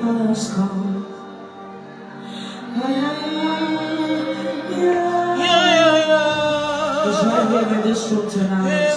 has come. He's right here in this room tonight.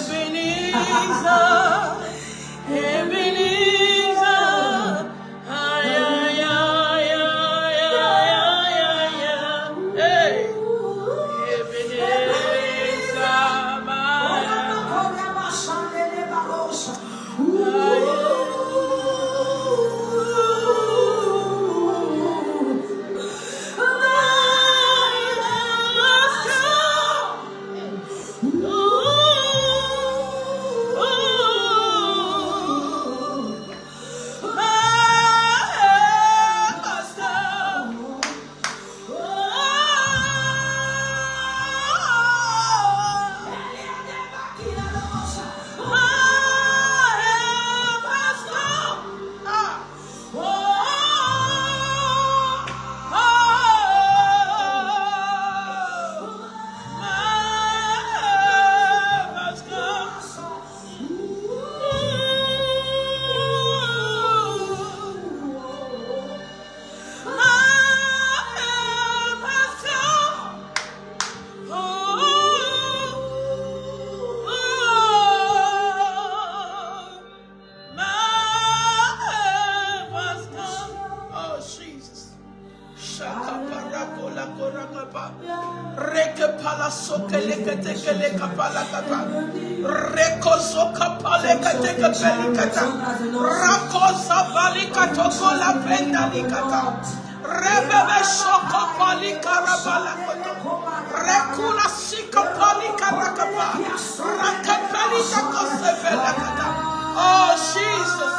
Oh, Jesus.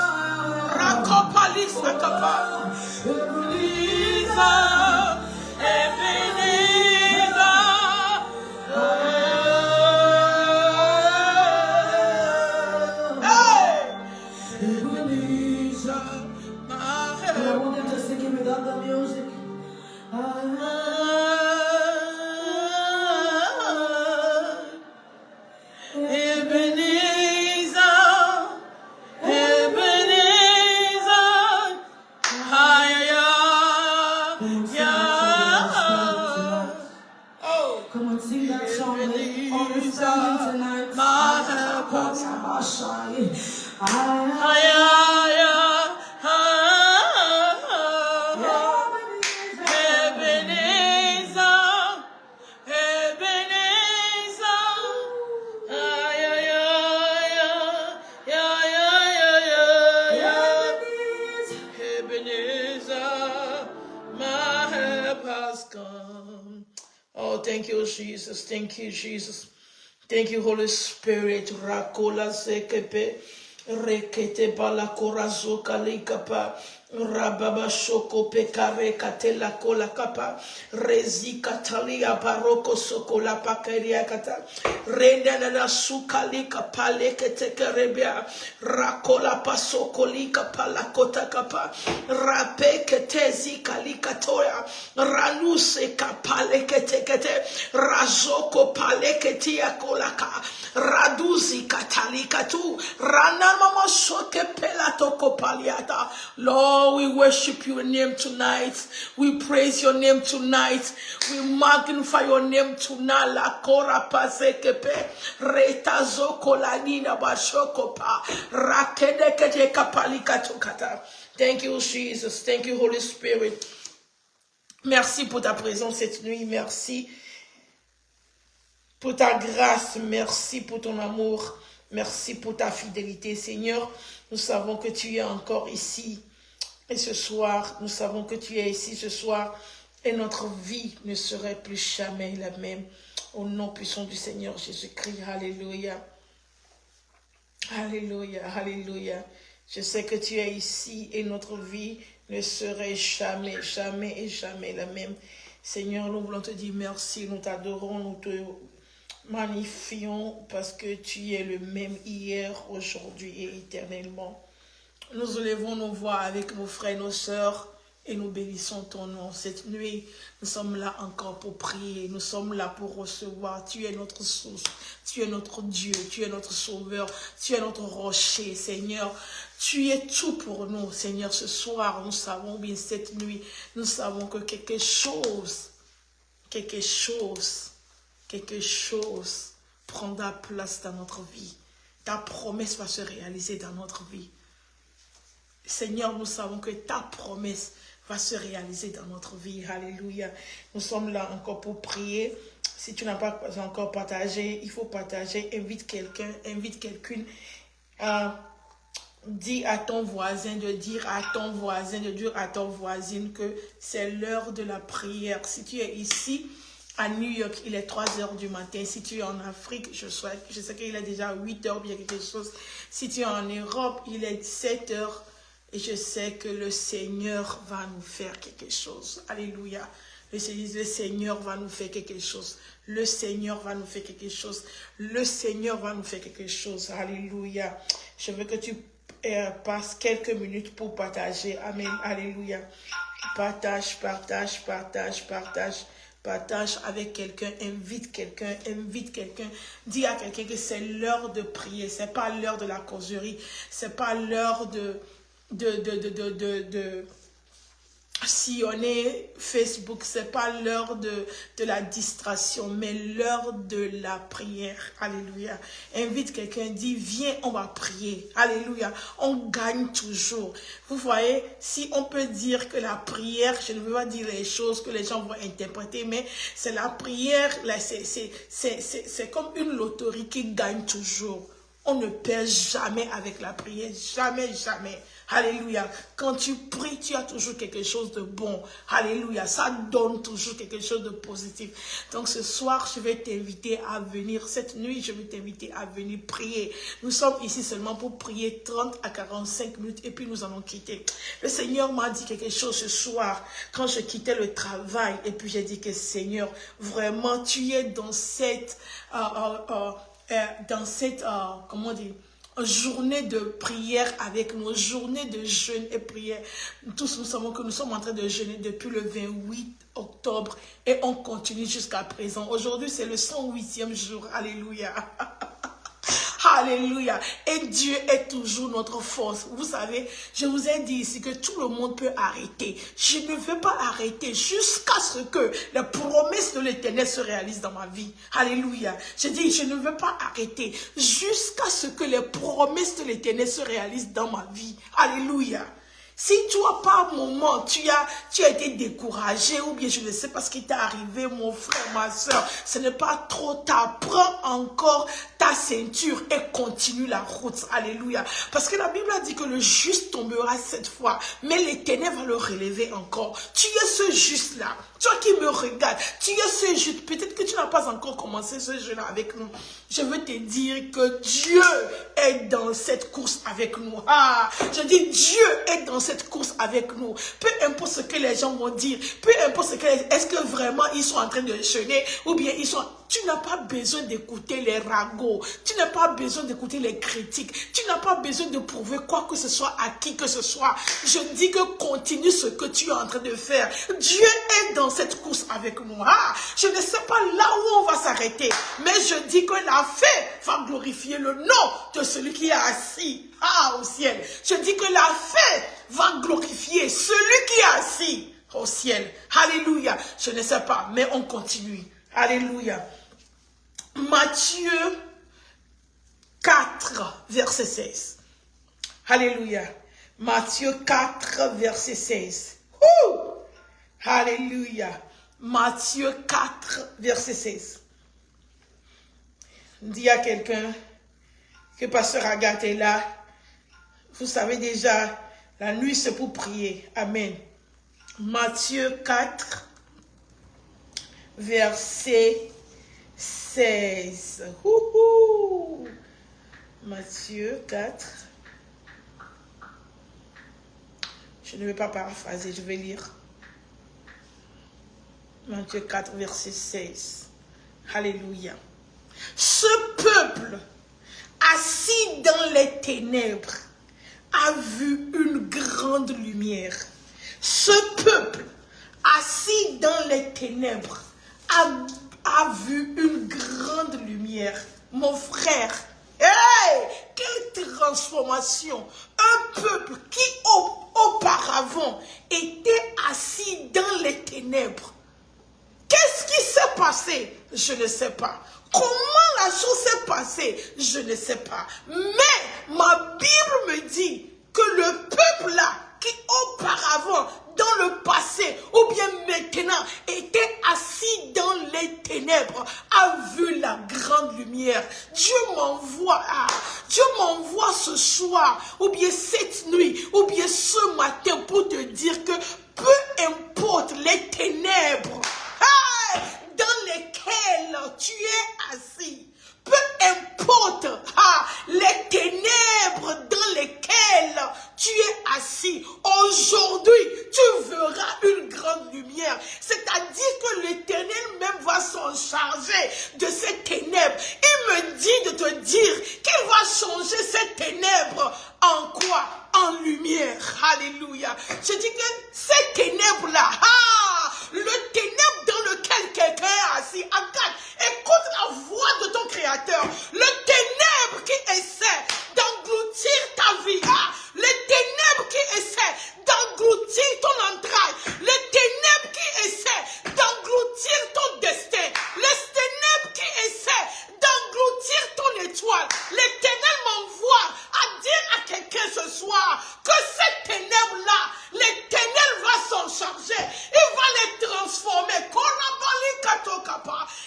Rakopali sakapa. I want them to sing it without the music. Come on, sing that song with all the family tonight. My help has come. Oh, thank you, Jesus. Thank you, Jesus. Thank you, Holy Spirit. Rakola sekepe, rekete bala korazo kalikapa, rababa shoko pekare katela kola kapa, rezi katalia baroko sokola pakaria kata, renda na sukalika pale kete kerebia, rakola pasokolika pala kota kapa, rape ketezi kalika toya, ranuse kapale kete kete, razoko pale ketia kolaka, raduzi katalika tu, ranama soke pelato kopaliata. Lord, we worship your name tonight. We praise your name tonight. We magnify your name tonight. La kora pasekepe, reta zoko la nina bashoko pa, rakede kete kapalika tukata. Thank you, Jesus. Thank you, Holy Spirit. Merci pour ta présence cette nuit. Merci pour ta grâce. Merci pour ton amour. Merci pour ta fidélité, Seigneur. Nous savons que tu es encore ici. Et ce soir, nous savons que tu es ici ce soir. Et notre vie ne serait plus jamais la même. Au nom puissant du Seigneur Jésus-Christ. Alléluia. Alléluia. Alléluia. Je sais que tu es ici et notre vie ne serait jamais, jamais et jamais la même. Seigneur, nous voulons te dire merci. Nous t'adorons, nous te magnifions parce que tu es le même hier, aujourd'hui et éternellement. Nous élevons nos voix avec nos frères et nos sœurs Et nous bénissons ton nom. Cette nuit, nous sommes là encore pour prier. Nous sommes là pour recevoir. Tu es notre source. Tu es notre Dieu. Tu es notre sauveur. Tu es notre rocher, Seigneur. Tu es tout pour nous, Seigneur. Ce soir, nous savons bien cette nuit, nous savons que quelque chose prendra place dans notre vie. Ta promesse va se réaliser dans notre vie. Seigneur, nous savons que ta promesse va se réaliser dans notre vie. Alléluia. Nous sommes là encore pour prier. Si tu n'as pas encore partagé, il faut partager. Invite quelqu'un, invite quelqu'une. Dis à ton voisin de dire à ton voisin, de dire à ton voisine que c'est l'heure de la prière. Si tu es ici, à New York, il est 3 h du matin. Si tu es en Afrique, je sais qu'il est déjà 8 h, bien quelque chose. Si tu es en Europe, il est 7 h. Et je sais que le Seigneur va nous faire quelque chose. Alléluia. Le Seigneur va nous faire quelque chose. Le Seigneur va nous faire quelque chose. Le Seigneur va nous faire quelque chose. Alléluia. Je veux que tu passes quelques minutes pour partager. Amen. Alléluia. Partage, partage, partage, partage. Partage avec quelqu'un, invite quelqu'un, dis à quelqu'un que c'est l'heure de prier, c'est pas l'heure de la causerie, c'est pas l'heure de sillonner Facebook, c'est pas l'heure de la distraction, mais l'heure de la prière. Alléluia. Invite quelqu'un, dis viens, on va prier. Alléluia. On gagne toujours. Vous voyez, si on peut dire que la prière, je ne veux pas dire les choses que les gens vont interpréter, mais c'est la prière, c'est comme une loterie qui gagne toujours. On ne perd jamais avec la prière, jamais, jamais. Alléluia. Quand tu pries, tu as toujours quelque chose de bon. Alléluia. Ça donne toujours quelque chose de positif. Donc ce soir, je vais t'inviter à venir. Cette nuit, je vais t'inviter à venir prier. Nous sommes ici seulement pour prier 30 à 45 minutes et puis nous allons quitter. Le Seigneur m'a dit quelque chose ce soir quand je quittais le travail. Et puis j'ai dit que Seigneur, vraiment, tu es dans cette... comment dire, journée de prière avec nous, journée de jeûne et prière. Tous nous savons que nous sommes en train de jeûner depuis le 28 octobre et on continue jusqu'à présent. Aujourd'hui, c'est le 108e jour. Alléluia. Alléluia. Et Dieu est toujours notre force. Vous savez, je vous ai dit ici que tout le monde peut arrêter. Je ne veux pas arrêter jusqu'à ce que les promesses de l'Éternel se réalisent dans ma vie. Alléluia. Je dis, je ne veux pas arrêter jusqu'à ce que les promesses de l'Éternel se réalisent dans ma vie. Alléluia. Si toi, par moment, tu as été découragé ou bien je ne sais pas ce qui t'est arrivé, mon frère, ma soeur, ce n'est pas trop tard. Prends encore ta ceinture et continue la route. Alléluia. Parce que la Bible a dit que le juste tombera 7 fois, mais l'Éternel va le relever encore. Tu es ce juste-là. Toi qui me regardes, tu es ce juste. Peut-être que tu n'as pas encore commencé ce jeu-là avec nous. Je veux te dire que Dieu est dans cette course avec nous. Ah, je dis Dieu est dans cette course avec nous. Peu importe ce que les gens vont dire, peu importe ce que est-ce que vraiment ils sont en train de jeûner ou bien ils sont... Tu n'as pas besoin d'écouter les ragots. Tu n'as pas besoin d'écouter les critiques. Tu n'as pas besoin de prouver quoi que ce soit à qui que ce soit. Je dis que continue ce que tu es en train de faire. Dieu est dans cette course avec nous. Ah, je ne sais pas là où on va s'arrêter. Mais je dis que la fête va glorifier le nom de celui qui est assis au ciel. Je dis que la fête va glorifier celui qui est assis au ciel. Alléluia. Je ne sais pas, mais on continue. Alléluia. Matthieu 4, verset 16. Alléluia. Matthieu 4, verset 16. Alléluia. Matthieu 4, verset 16. Dis à quelqu'un que Pasteur Agathe est là. Vous savez déjà, la nuit c'est pour prier. Amen. Matthieu 4, verset 16. Matthieu 4. Je ne vais pas paraphraser, je vais lire. Matthieu 4, verset 16. Alléluia. Ce peuple, assis dans les ténèbres, a vu une grande lumière. Ce peuple, assis dans les ténèbres, a vu une grande lumière. Mon frère, hey, quelle transformation! Un peuple qui auparavant était assis dans les ténèbres. Qu'est-ce qui s'est passé? Je ne sais pas. Comment la chose s'est passée? Je ne sais pas. Mais ma Bible me dit que le peuple là, qui auparavant, dans le passé, ou bien maintenant, était assis dans les ténèbres, a vu la grande lumière. Dieu m'envoie ce soir, ou bien cette nuit, ou bien ce matin, pour te dire que peu importe les ténèbres, dans lesquelles tu es assis, peu importe les ténèbres dans lesquelles tu es assis, aujourd'hui tu verras une grande lumière. C'est-à-dire que l'Éternel même va s'en charger de ces ténèbres. Il me dit de te dire qu'il va changer ces ténèbres en quoi? En lumière. Alléluia. Je dis que ces ténèbres-là, le ténèbre dans lequel quelqu'un est assis, Agathe, écoute la voix de ton Créateur. Le ténèbre qui essaie d'engloutir ta vie, les ténèbres qui essaient d'engloutir ton entraille, les ténèbres qui essaient d'engloutir ton destin, les ténèbres qui essaient d'engloutir ton étoile. L'Éternel m'envoie à dire à quelqu'un ce soir que ces ténèbres-là, l'Éternel va s'en charger. Il va les transformer.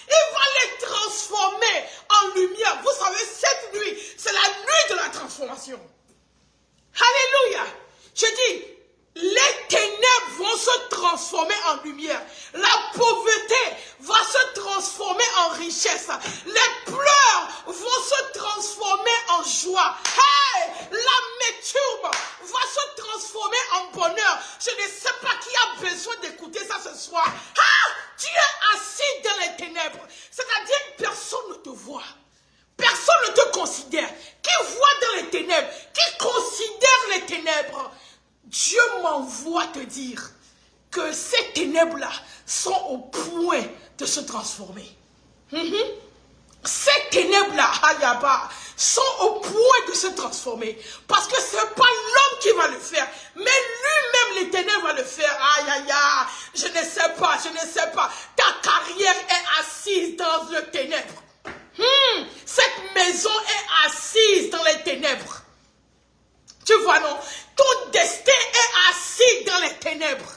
Il va les transformer en lumière. Vous savez, cette nuit, c'est la nuit de la transformation. Alléluia. Je dis, les ténèbres vont se transformer en lumière. La pauvreté va se transformer en richesse. Les pleurs vont se transformer en joie. Hey, l'amertume va se transformer en bonheur. Je ne sais pas qui a besoin d'écouter ça ce soir. Tu es assis dans les ténèbres. C'est-à-dire que personne ne te voit. Personne ne te considère. Qui voit dans les ténèbres, qui considère les ténèbres, Dieu m'envoie te dire que ces ténèbres-là sont au point de se transformer. Ces ténèbres-là, sont au point de se transformer. Parce que ce n'est pas l'homme qui va le faire, mais lui-même, les ténèbres va le faire. Je ne sais pas. Ta carrière est assise dans le ténèbre. Cette maison est assise dans les ténèbres. Tu vois, non? Ton destin est assis dans les ténèbres.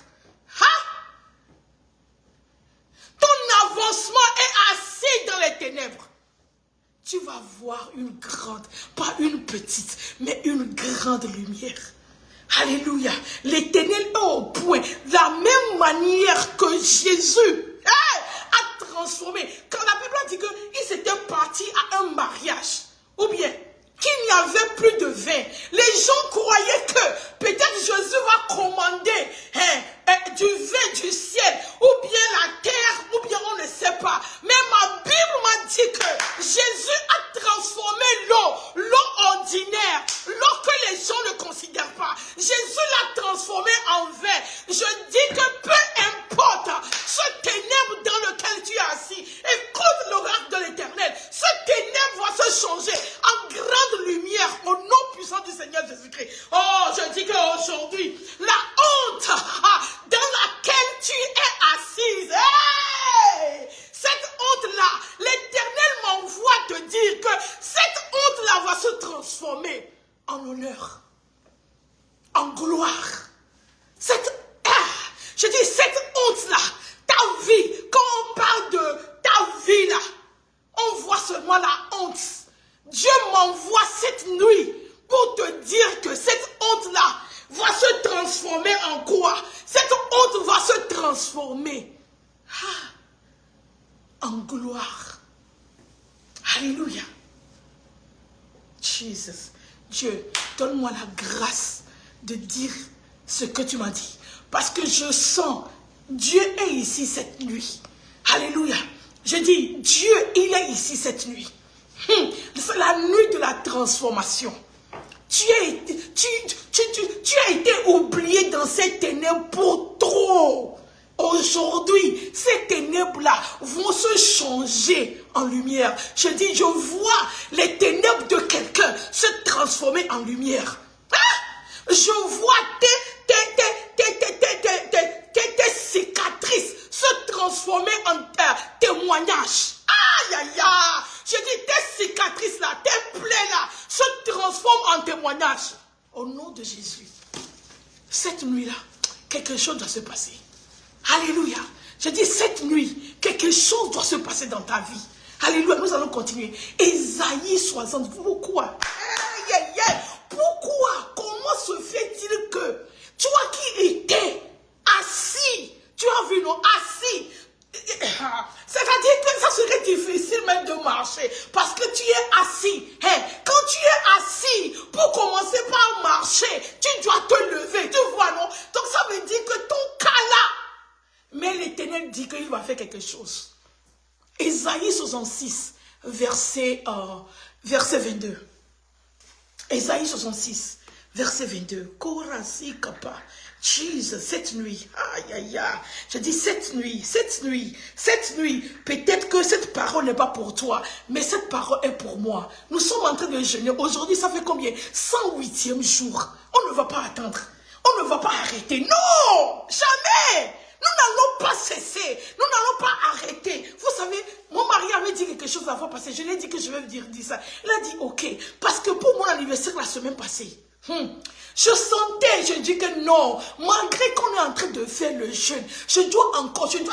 Ton avancement est assis dans les ténèbres. Tu vas voir une grande, pas une petite, mais une grande lumière. Alléluia. L'Éternel est au point. De la même manière que Jésus a transformé. Quand la Bible dit qu'il s'était parti à un mariage, ou bien qu'il n'y avait plus de vin, les gens croyaient que peut-être Jésus va commander du vin du ciel, ou bien la terre, ou bien on ne sait pas. Mais ma Bible m'a dit que Jésus a transformé l'eau ordinaire, l'eau que les gens ne considèrent pas. Jésus l'a transformé en vin. Je dis que peu importe ce ténèbre dans lequel tu es assis, écoute l'oracle de l'Éternel. Ce ténèbre va se changer en grande lumière au nom puissant du Seigneur Jésus-Christ. Oh, je dis qu'aujourd'hui, la honte dans laquelle tu es assise, cette honte-là, l'Éternel m'envoie te dire que cette honte-là va se transformer en honneur, en gloire. Je dis cette honte-là, ta vie, quand on parle de ta vie là, on voit seulement la honte. Dieu m'envoie cette nuit pour te dire que cette honte-là va se transformer en quoi? Cette honte va se transformer en gloire. Alléluia. Jesus. Dieu, donne-moi la grâce de dire ce que tu m'as dit. Parce que je sens, Dieu est ici cette nuit. Alléluia. Je dis, Dieu, il est ici cette nuit. C'est la nuit de la transformation. Tu as été oublié dans ces ténèbres pour trop. Aujourd'hui, ces ténèbres-là vont se changer en lumière. Je dis, je vois les ténèbres de quelqu'un se transformer en lumière. Je vois tes cicatrices se transformer en témoignages. Aïe, aïe, aïe. Je dis, tes cicatrices là, tes plaies là, se transforment en témoignages. Au nom de Jésus. Cette nuit-là, quelque chose doit se passer. Alléluia. Je dis, cette nuit, quelque chose doit se passer dans ta vie. Alléluia, nous allons continuer. Ésaïe 60, pourquoi? Pourquoi? Comment se fait-il que toi qui étais assis, tu as vu, non, assis, c'est-à-dire que ça serait difficile même de marcher parce que tu es assis. Quand tu es assis, pour commencer par marcher, tu dois te lever, tu vois, non? Donc ça veut dire que ton cas là, mais l'Éternel dit qu'il va faire quelque chose. Ésaïe 66, verset 22. Ésaïe 66, verset 22. Korasi kapa. Jesus, cette nuit, aïe aïe aïe, je dis cette nuit, peut-être que cette parole n'est pas pour toi, mais cette parole est pour moi. Nous sommes en train de jeûner, aujourd'hui ça fait combien? 108e jour, on ne va pas attendre, on ne va pas arrêter, non, jamais. Nous n'allons pas cesser, nous n'allons pas arrêter. Vous savez, mon mari avait dit quelque chose la fois passée, je lui ai dit que je vais dire ça. Il a dit ok, parce que pour mon anniversaire la semaine passée, je sentais, je dis que non, malgré qu'on est en train de faire le jeûne, je dois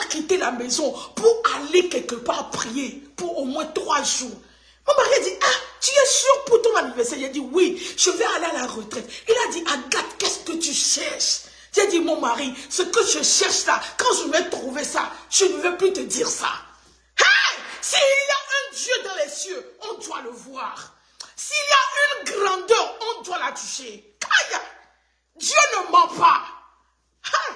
quitter la maison pour aller quelque part prier pour au moins 3 jours. Mon mari a dit, ah, tu es sûr pour ton anniversaire? Il a dit, oui, je vais aller à la retraite. Il a dit, Agathe, qu'est-ce que tu cherches? J'ai dit, mon mari, ce que je cherche là, quand je vais trouver ça, je ne vais plus te dire ça. Hey! S'il y a un Dieu dans les cieux, on doit le voir. S'il y a une grandeur, on doit la toucher. Kaya! Dieu ne ment pas. Ha!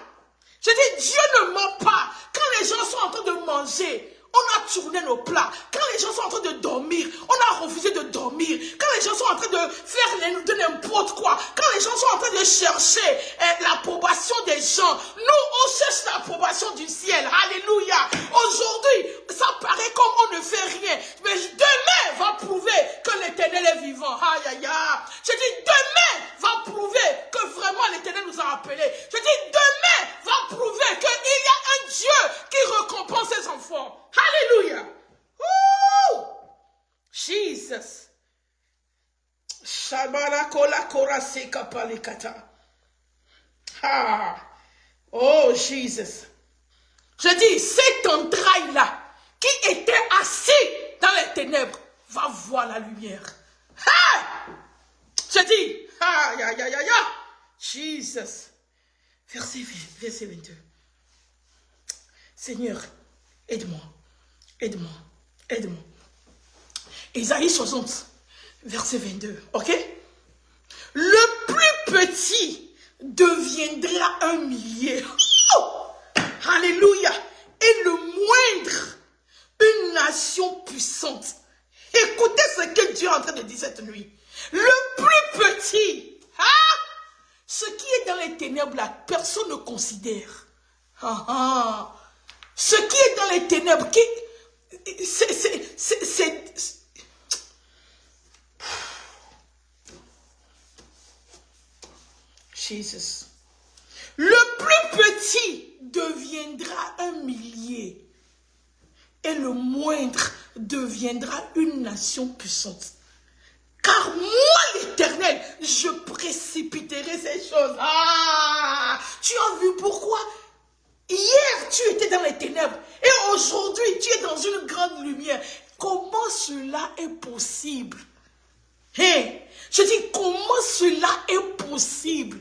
Je dis, Dieu ne ment pas. Quand les gens sont en train de manger, on a tourné nos plats. Quand les gens sont en train de dormir, on a refusé de dormir. Quand les gens sont en train de faire de n'importe quoi, quand les gens sont en train de chercher l'approbation des gens, nous, on cherche l'approbation du ciel. Alléluia. Aujourd'hui, ça paraît comme on ne fait rien. Mais demain va prouver que l'Éternel est vivant. Aïe, aïe, aïe. Je dis, demain va prouver que vraiment l'Éternel nous a appelés. Je dis, demain va prouver qu'il y a un Dieu qui récompense ses enfants. Alléluia. Woo! Jesus. Shabarakola korase kapalikata. Ah. Oh, Jesus. Je dis, cette entraille-là, qui était assis dans les ténèbres, va voir la lumière. Ah! Je dis, aïe, aïe, aïe, aïe, Jesus. Verset 22. Seigneur, aide-moi. Aide-moi, aide-moi. Isaïe 60, verset 22, ok? Le plus petit deviendra un millier. Oh! Alléluia. Et le moindre, une nation puissante. Écoutez ce que Dieu est en train de dire cette nuit. Le plus petit, ce qui est dans les ténèbres, là, personne ne considère. Ce qui est dans les ténèbres, Jesus. Le plus petit deviendra un millier et le moindre deviendra une nation puissante. Car moi, l'Éternel, je précipiterai ces choses. Ah! Tu as vu pourquoi? Hier, tu étais dans les ténèbres et aujourd'hui, tu es dans une grande lumière. Comment cela est possible? Je dis, comment cela est possible?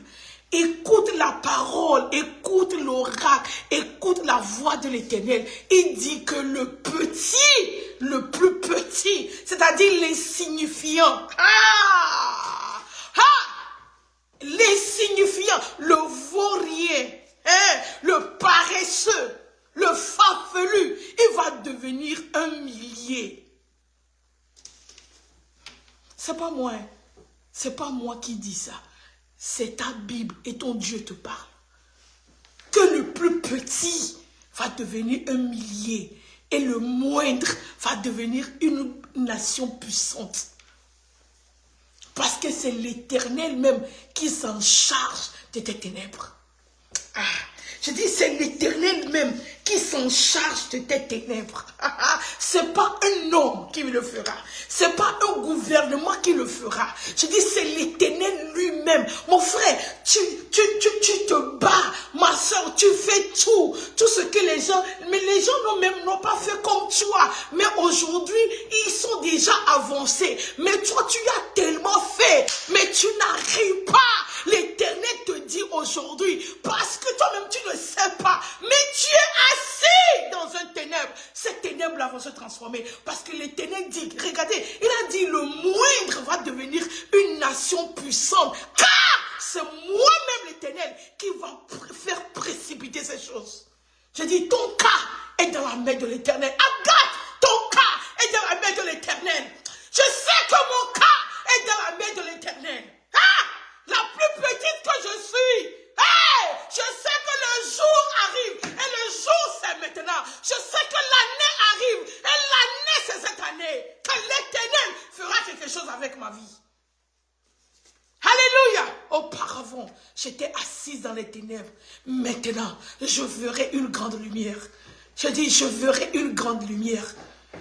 Écoute la parole, écoute l'oracle, écoute la voix de l'Éternel. Il dit que le plus petit, c'est-à-dire l'insignifiant, l'insignifiant, le vaurien, le paresseux, le farfelu, il va devenir un millier. C'est pas moi, c'est pas moi qui dis ça. C'est ta Bible et ton Dieu te parle. Que le plus petit va devenir un millier et le moindre va devenir une nation puissante. Parce que c'est l'Éternel même qui s'en charge de tes ténèbres. Ah, je dis, c'est l'Éternel même qui s'en charge de tes ténèbres. C'est pas un homme qui le fera. C'est pas un gouvernement qui le fera. Je dis, c'est l'Éternel lui-même. Mon frère, tu te bats. Ma soeur, tu fais tout ce que les gens, mais les gens n'ont pas fait comme toi. Mais aujourd'hui, ils sont déjà avancés. Mais toi, tu as tellement fait, mais tu n'arrives pas. L'Éternel te dit aujourd'hui, parce que toi-même tu ne sais pas, mais tu es assis dans un ténèbre. Ces ténèbres-là vont se transformer. Parce que l'Éternel dit, regardez, il a dit le moindre va devenir une nation puissante. Car c'est moi-même l'Éternel qui va faire précipiter ces choses. Je dis, ton cas est dans la main de l'Éternel. Agathe, ton cas est dans la main de l'Éternel. Je sais que mon cas est dans la main de l'Éternel. La plus petite que je suis. Je sais que le jour arrive. Et le jour, c'est maintenant. Je sais que l'année arrive. Et l'année, c'est cette année. Que l'Éternel fera quelque chose avec ma vie. Alléluia. Auparavant, j'étais assise dans les ténèbres. Maintenant, je verrai une grande lumière. Je dis, je verrai une grande lumière.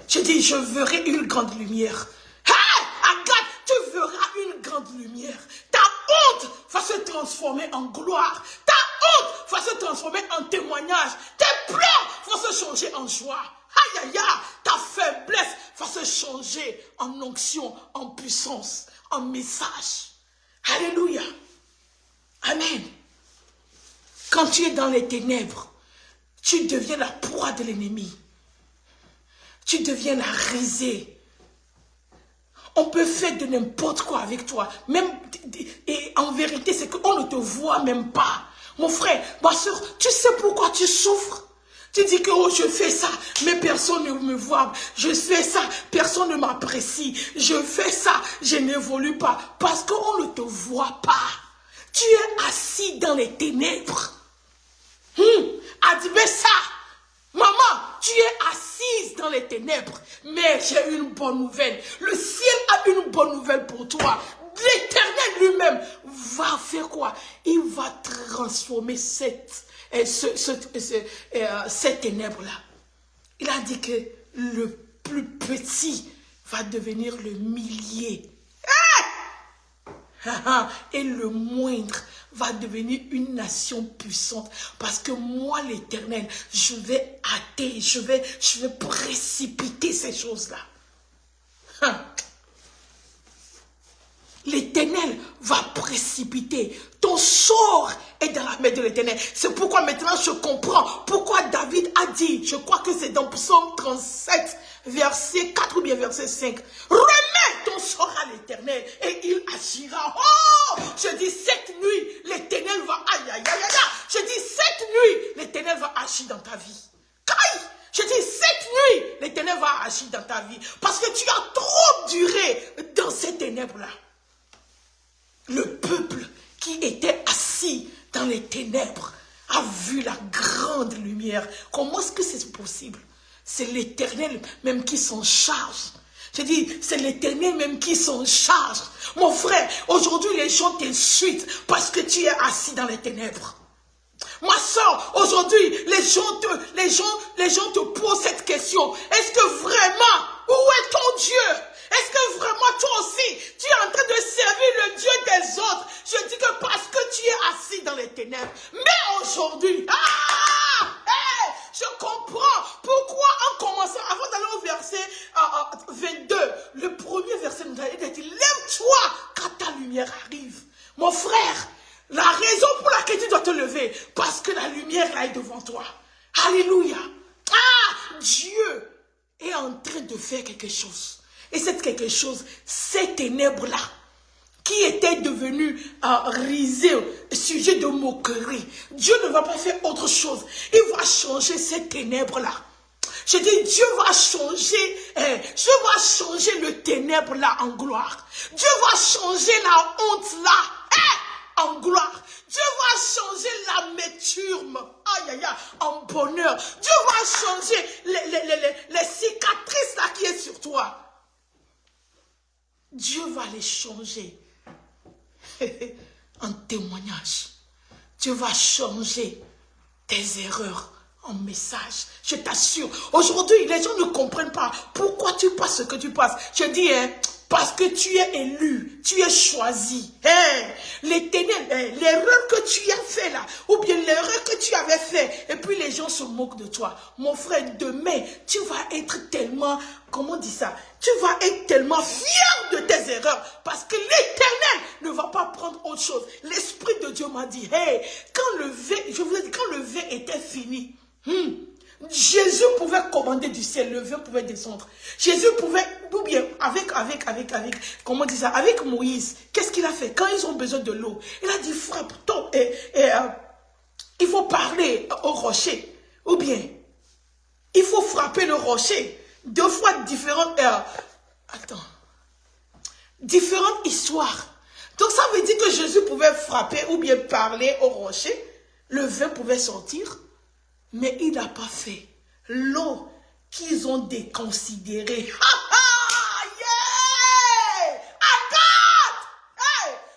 Je dis, je verrai une grande lumière. Agathe, tu verras une grande lumière. Ta honte va se transformer en gloire. Ta honte va se transformer en témoignage. Tes pleurs vont se changer en joie. Aïe, aïe, aïe. Ta faiblesse va se changer en onction, en puissance, en message. Alléluia. Amen. Quand tu es dans les ténèbres, tu deviens la proie de l'ennemi. Tu deviens la risée. On peut faire de n'importe quoi avec toi. Même, et en vérité, c'est qu'on ne te voit même pas. Mon frère, ma soeur, tu sais pourquoi tu souffres? Tu dis que oh, je fais ça, mais personne ne me voit. Je fais ça, personne ne m'apprécie. Je fais ça, je n'évolue pas. Parce qu'on ne te voit pas. Tu es assis dans les ténèbres. Admets ça. Maman, tu es assise dans les ténèbres, mais j'ai une bonne nouvelle. Le ciel a une bonne nouvelle pour toi. L'Éternel lui-même va faire quoi? Il va transformer cette ténèbre-là. Il a dit que le plus petit va devenir le millier. Et le moindre va devenir une nation puissante. Parce que moi, l'Éternel, je vais hâter, je vais précipiter ces choses-là. L'Éternel va précipiter. Ton sort est dans la main de l'Éternel. C'est pourquoi maintenant je comprends pourquoi David a dit, je crois que c'est dans Psaume 37, verset 4 ou bien verset 5. Remets ton sort à l'Éternel et il agira. Oh, je dis cette nuit, l'Éternel va, aïe, aïe, aïe, aïe. Je dis cette nuit, l'Éternel va agir dans ta vie. Caille. Je dis cette nuit, l'Éternel va agir dans ta vie. Parce que tu as trop duré dans ces ténèbres-là. Le peuple qui était assis dans les ténèbres a vu la grande lumière. Comment est-ce que c'est possible? C'est l'Éternel même qui s'en charge. Je dis, c'est l'Éternel même qui s'en charge. Mon frère, aujourd'hui les gens t'insultent parce que tu es assis dans les ténèbres. Ma soeur, aujourd'hui les gens te posent cette question. Est-ce que vraiment, où est ton Dieu? Est-ce que vraiment toi aussi, tu es en train de servir le Dieu des autres? Je dis que parce que tu es assis dans les ténèbres. Mais aujourd'hui, je comprends pourquoi en commençant, avant d'aller au verset 22, le premier verset nous a dit, lève-toi quand ta lumière arrive. Mon frère, la raison pour laquelle tu dois te lever, parce que la lumière là est devant toi. Alléluia. Dieu est en train de faire quelque chose. Et c'est quelque chose, ces ténèbres-là, qui étaient devenues risées, sujet de moquerie. Dieu ne va pas faire autre chose. Il va changer ces ténèbres-là. Je dis, Dieu va changer le ténèbre là en gloire. Dieu va changer la honte là en gloire. Dieu va changer l'amertume en bonheur. Dieu va changer les cicatrices là qui est sur toi. Dieu va les changer en témoignage. Dieu va changer tes erreurs en message. Je t'assure. Aujourd'hui, les gens ne comprennent pas pourquoi tu passes ce que tu passes. Je dis, parce que tu es élu, tu es choisi. Les ténèbres, l'erreur que tu as fait là, ou bien l'erreur que tu avais fait, et puis les gens se moquent de toi. Mon frère, demain, tu vas être tellement, comment on dit ça? Tu vas être tellement fier de tes erreurs, parce que l'Éternel ne va pas prendre autre chose. L'Esprit de Dieu m'a dit, quand le vin, je vous ai dit, quand le vin était fini, Jésus pouvait commander du ciel, le vin pouvait descendre. Jésus pouvait, ou bien comment on dit ça, avec Moïse, qu'est-ce qu'il a fait? Quand ils ont besoin de l'eau, il a dit, frappe-toi, il faut parler au rocher, ou bien, il faut frapper le rocher. Deux fois différentes, différentes histoires. Donc ça veut dire que Jésus pouvait frapper ou bien parler au rocher, le vin pouvait sortir. Mais il n'a pas fait l'eau qu'ils ont déconsidérée. Yeah! Agathe!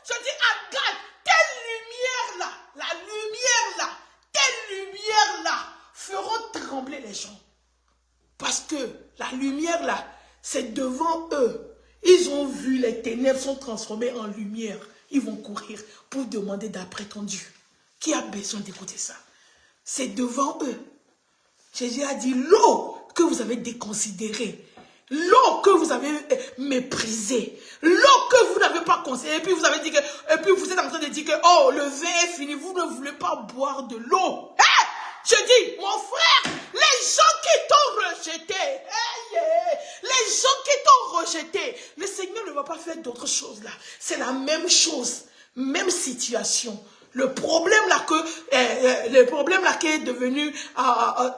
Je dis Agathe, telle lumière-là, la lumière-là, telle lumière-là feront trembler les gens. Parce que la lumière-là, c'est devant eux. Ils ont vu les ténèbres sont transformées en lumière. Ils vont courir pour demander d'après ton Dieu. Qui a besoin d'écouter ça? C'est devant eux. Jésus a dit, l'eau que vous avez déconsidérée, l'eau que vous avez méprisée, l'eau que vous n'avez pas considérée, et puis vous avez dit que, et puis vous êtes en train de dire que, oh, le vin est fini, vous ne voulez pas boire de l'eau. Je dis, mon frère, les gens qui t'ont rejeté, les gens qui t'ont rejeté, le Seigneur ne va pas faire d'autre chose là. C'est la même chose, même situation. Le problème là qui est devenu à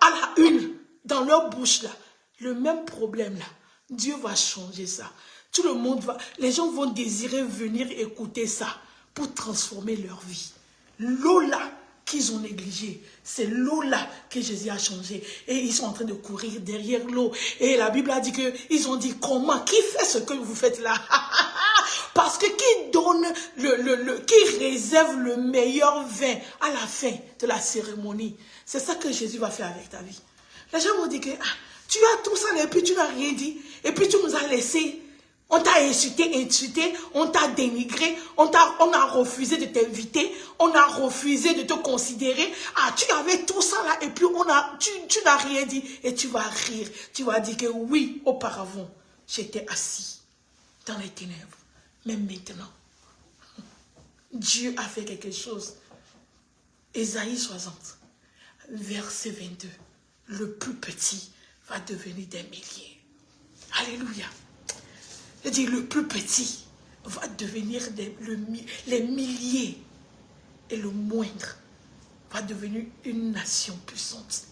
la une dans leur bouche là, le même problème là, Dieu va changer ça. Tout le monde va, les gens vont désirer venir écouter ça pour transformer leur vie. L'eau là qu'ils ont négligée, c'est l'eau là que Jésus a changé. Et ils sont en train de courir derrière l'eau. Et la Bible a dit que ils ont dit comment, qui fait ce que vous faites là? Parce que qui donne qui réserve le meilleur vin à la fin de la cérémonie. C'est ça que Jésus va faire avec ta vie. Les gens vont dire que tu as tout ça et puis tu n'as rien dit. Et puis tu nous as laissé. On t'a insulté, on t'a dénigré, on a refusé de t'inviter, on a refusé de te considérer. Tu avais tout ça là et puis tu n'as rien dit et tu vas rire. Tu vas dire que oui, auparavant, j'étais assis dans les ténèbres. Mais maintenant, Dieu a fait quelque chose. Ésaïe 60, verset 22. Le plus petit va devenir des milliers. Alléluia. Je dis, le plus petit va devenir les milliers. Et le moindre va devenir une nation puissante.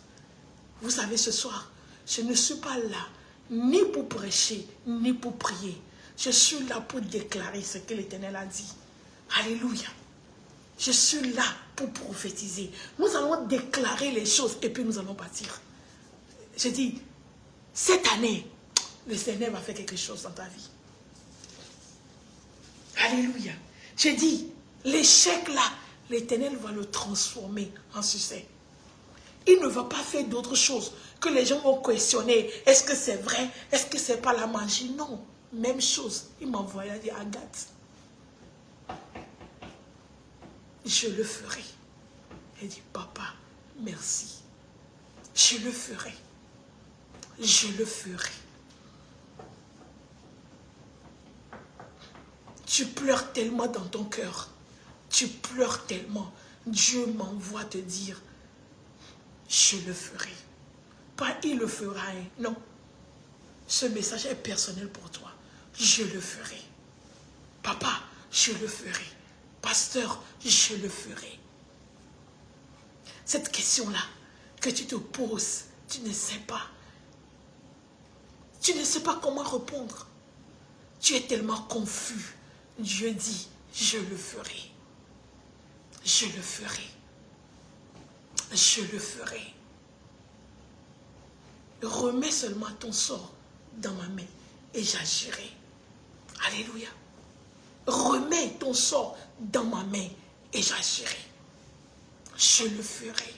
Vous savez, ce soir, je ne suis pas là, ni pour prêcher, ni pour prier. Je suis là pour déclarer ce que l'Éternel a dit. Alléluia. Je suis là pour prophétiser. Nous allons déclarer les choses et puis nous allons partir. Je dis, cette année, le Seigneur va faire quelque chose dans ta vie. Alléluia. J'ai dit, l'échec là, l'Éternel va le transformer en succès. Il ne va pas faire d'autre chose que les gens vont questionner. Est-ce que c'est vrai? Est-ce que c'est pas la magie? Non. Même chose. Il m'a envoyé à dire, Agathe, je le ferai. Il dit, papa, merci. Je le ferai. Je le ferai. Tu pleures tellement dans ton cœur. Tu pleures tellement. Dieu m'envoie te dire, je le ferai. Pas il le fera, hein. Non. Ce message est personnel pour toi. Je le ferai. Papa, je le ferai. Pasteur, je le ferai. Cette question-là que tu te poses Tu ne sais pas. Tu ne sais pas comment répondre. Tu es tellement confus. Dieu dit, je le ferai. Je le ferai. Je le ferai. Remets seulement ton sort dans ma main et j'agirai. Alléluia. Remets ton sort dans ma main et j'agirai. Je le ferai.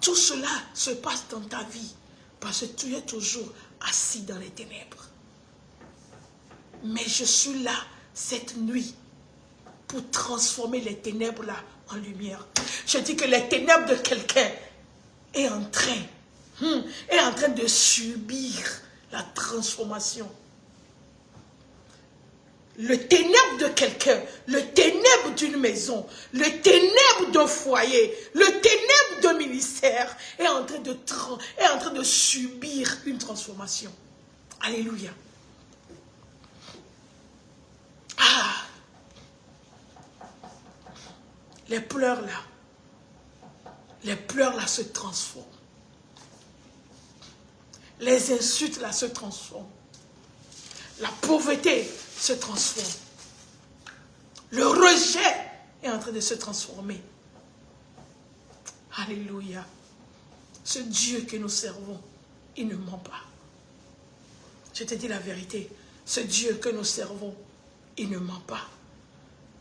Tout cela se passe dans ta vie parce que tu es toujours assis dans les ténèbres. Mais je suis là cette nuit pour transformer les ténèbres là en lumière. Je dis que les ténèbres de quelqu'un est en train de subir la transformation. Le ténèbre de quelqu'un, le ténèbre d'une maison, le ténèbre d'un foyer, le ténèbre d'un ministère est en train de subir une transformation. Alléluia. Ah! Les pleurs là se transforment. Les insultes là se transforment. La pauvreté se transforme. Le rejet est en train de se transformer. Alléluia. Ce Dieu que nous servons, il ne ment pas. Je te dis la vérité. Ce Dieu que nous servons, il ne ment pas.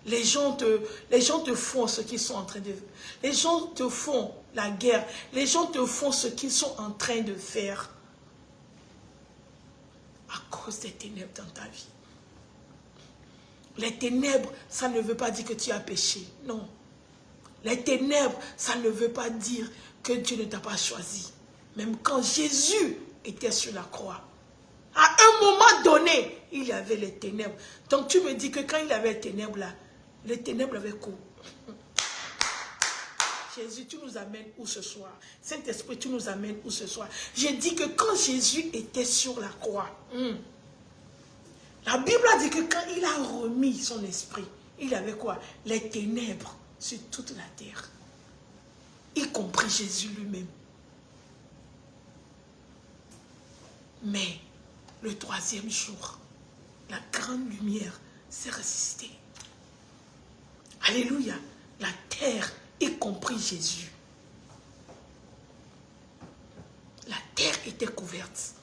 Les gens te font ce qu'ils sont en train de faire. Les gens te font la guerre. Les gens te font ce qu'ils sont en train de faire. À cause des ténèbres dans ta vie. Les ténèbres, ça ne veut pas dire que tu as péché. Non. Les ténèbres, ça ne veut pas dire que Dieu ne t'a pas choisi. Même quand Jésus était sur la croix, à un moment donné, il y avait les ténèbres. Donc tu me dis que quand il y avait les ténèbres là, les ténèbres avaient quoi? Jésus, tu nous amènes où ce soir? Saint-Esprit, tu nous amènes où ce soir? J'ai dit que quand Jésus était sur la croix, la Bible a dit que quand il a remis son esprit, il avait quoi? Les ténèbres sur toute la terre. Y compris Jésus lui-même. Mais le troisième jour, la grande lumière s'est ressuscitée. Alléluia. La terre, y compris Jésus. La terre était couverte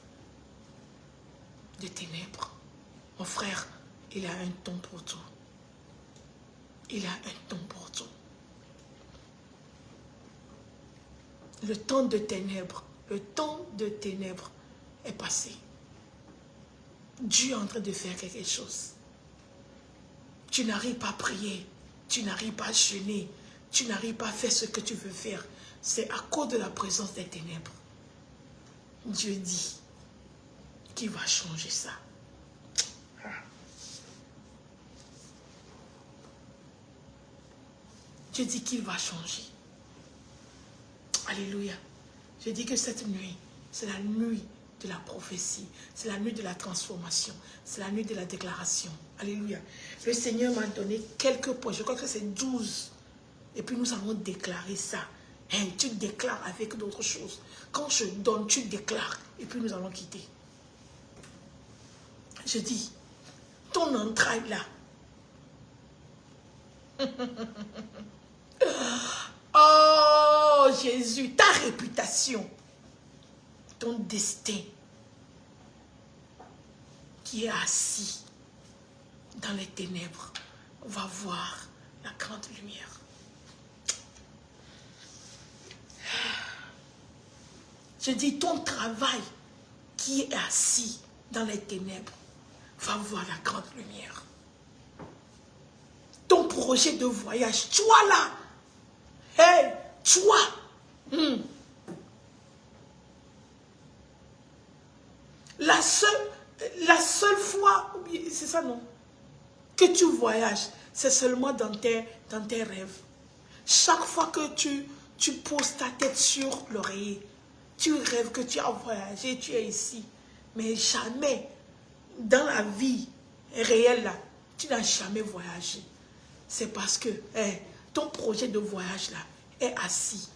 de ténèbres. Mon frère, il a un temps pour tout. Il a un temps pour tout. Le temps de ténèbres est passé. Dieu est en train de faire quelque chose. Tu n'arrives pas à prier, tu n'arrives pas à jeûner, tu n'arrives pas à faire ce que tu veux faire. C'est à cause de la présence des ténèbres. Dieu dit qu'il va changer ça. Dieu dit qu'il va changer. Alléluia. Je dis que cette nuit, c'est la nuit de la prophétie. C'est la nuit de la transformation. C'est la nuit de la déclaration. Alléluia. Le Seigneur m'a donné quelques points. Je crois que c'est 12. Et puis nous allons déclarer ça. Hein, tu déclares avec d'autres choses. Quand je donne, tu déclares. Et puis nous allons quitter. Je dis, ton entraille là. Oh Jésus, ta réputation, ton destin qui est assis dans les ténèbres va voir la grande lumière. Je dis ton travail qui est assis dans les ténèbres va voir la grande lumière. Ton projet de voyage, toi là, hey, toi, la seule fois, c'est ça non, que tu voyages, c'est seulement dans tes rêves. Chaque fois que tu poses ta tête sur l'oreiller, tu rêves que tu as voyagé, tu es ici. Mais jamais, dans la vie réelle, là, tu n'as jamais voyagé. C'est parce que ton projet de voyage là est assis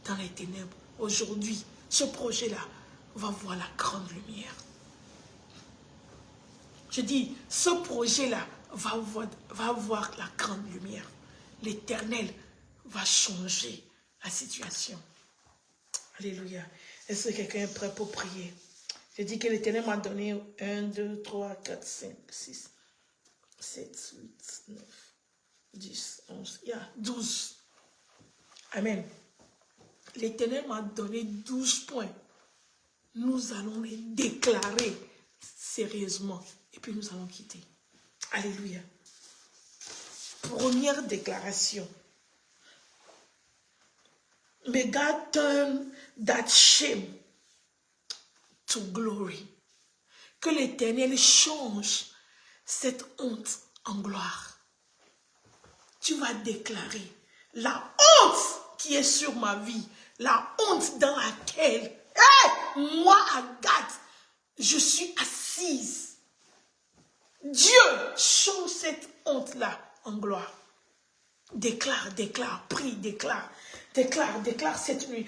dans les ténèbres, aujourd'hui, ce projet-là va voir la grande lumière. Je dis, ce projet-là va voir la grande lumière. L'Éternel va changer la situation. Alléluia. Est-ce que quelqu'un est prêt pour prier? Je dis que l'Éternel m'a donné 1, 2, 3, 4, 5, 6, 7, 8, 9, 10, 11, 12. Amen. L'Éternel m'a donné 12 points. Nous allons les déclarer sérieusement et puis nous allons quitter. Alléluia. Première déclaration. May God turn that shame to glory. Que l'Éternel change cette honte en gloire. Tu vas déclarer la honte qui est sur ma vie, la honte dans laquelle, moi, Agathe, je suis assise. Dieu change cette honte-là en gloire. Déclare, prie, déclare cette nuit.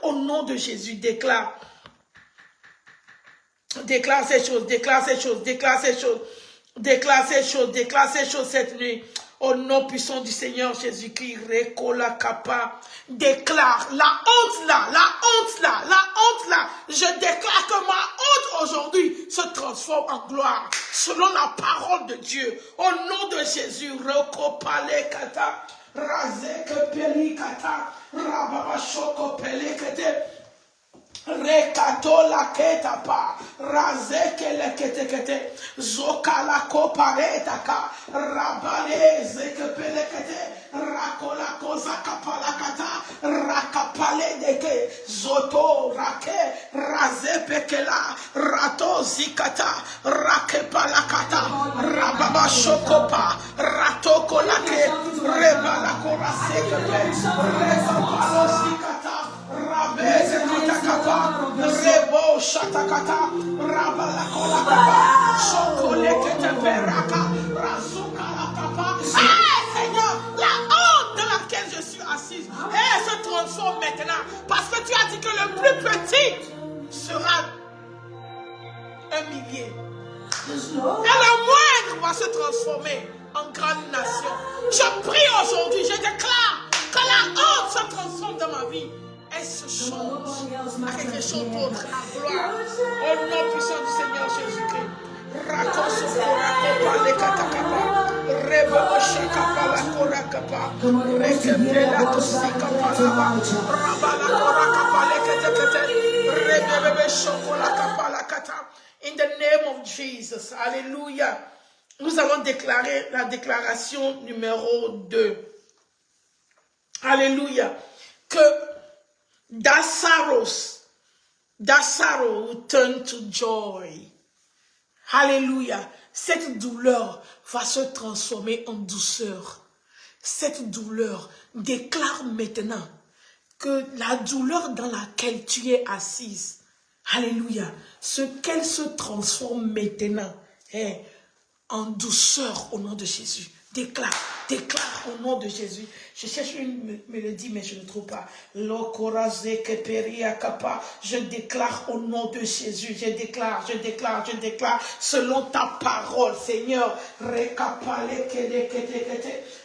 Au nom de Jésus, déclare ces choses cette nuit. Au nom puissant du Seigneur Jésus-Christ, déclare la honte là. Je déclare que ma honte aujourd'hui se transforme en gloire, selon la parole de Dieu. Au nom de Jésus, Rekopalekata, Razekepelekata, Rababashokopelekete. Rekato la ketapa, razeke le kete, zokala koparetaka, rabale zeke pelekete, rakola koza kapalakata, rakapale deke, zoto rake, razepekela, rato zikata, rakepalakata, rababa shokopa, rato kolake, rebala koraseke pe, rekapalo zikata. Rabeze katakapa, rebo shatakata, rabala kolakapa, sokole keteperaka, razuka lakapa. Seigneur, la honte dans laquelle je suis assise, se transforme maintenant, parce que tu as dit que le plus petit sera un millier. Et le moindre va se transformer en grande nation. Je prie aujourd'hui, je déclare que la honte se transforme dans ma vie. Elle se change à quelque chose d'autre, à gloire. Au nom puissant du Seigneur Jésus-Christ. In the name of Jesus. Alléluia. Nous allons déclarer la déclaration numéro 2. Alléluia. Que that sorrow will turn to joy. Alléluia. Cette douleur va se transformer en douceur. Cette douleur, déclare maintenant que la douleur dans laquelle tu es assise, alléluia, qu'elle se transforme maintenant en douceur au nom de Jésus. Déclare au nom de Jésus. Je cherche une mélodie, mais je ne trouve pas. Je déclare au nom de Jésus. Je déclare, selon ta parole, Seigneur.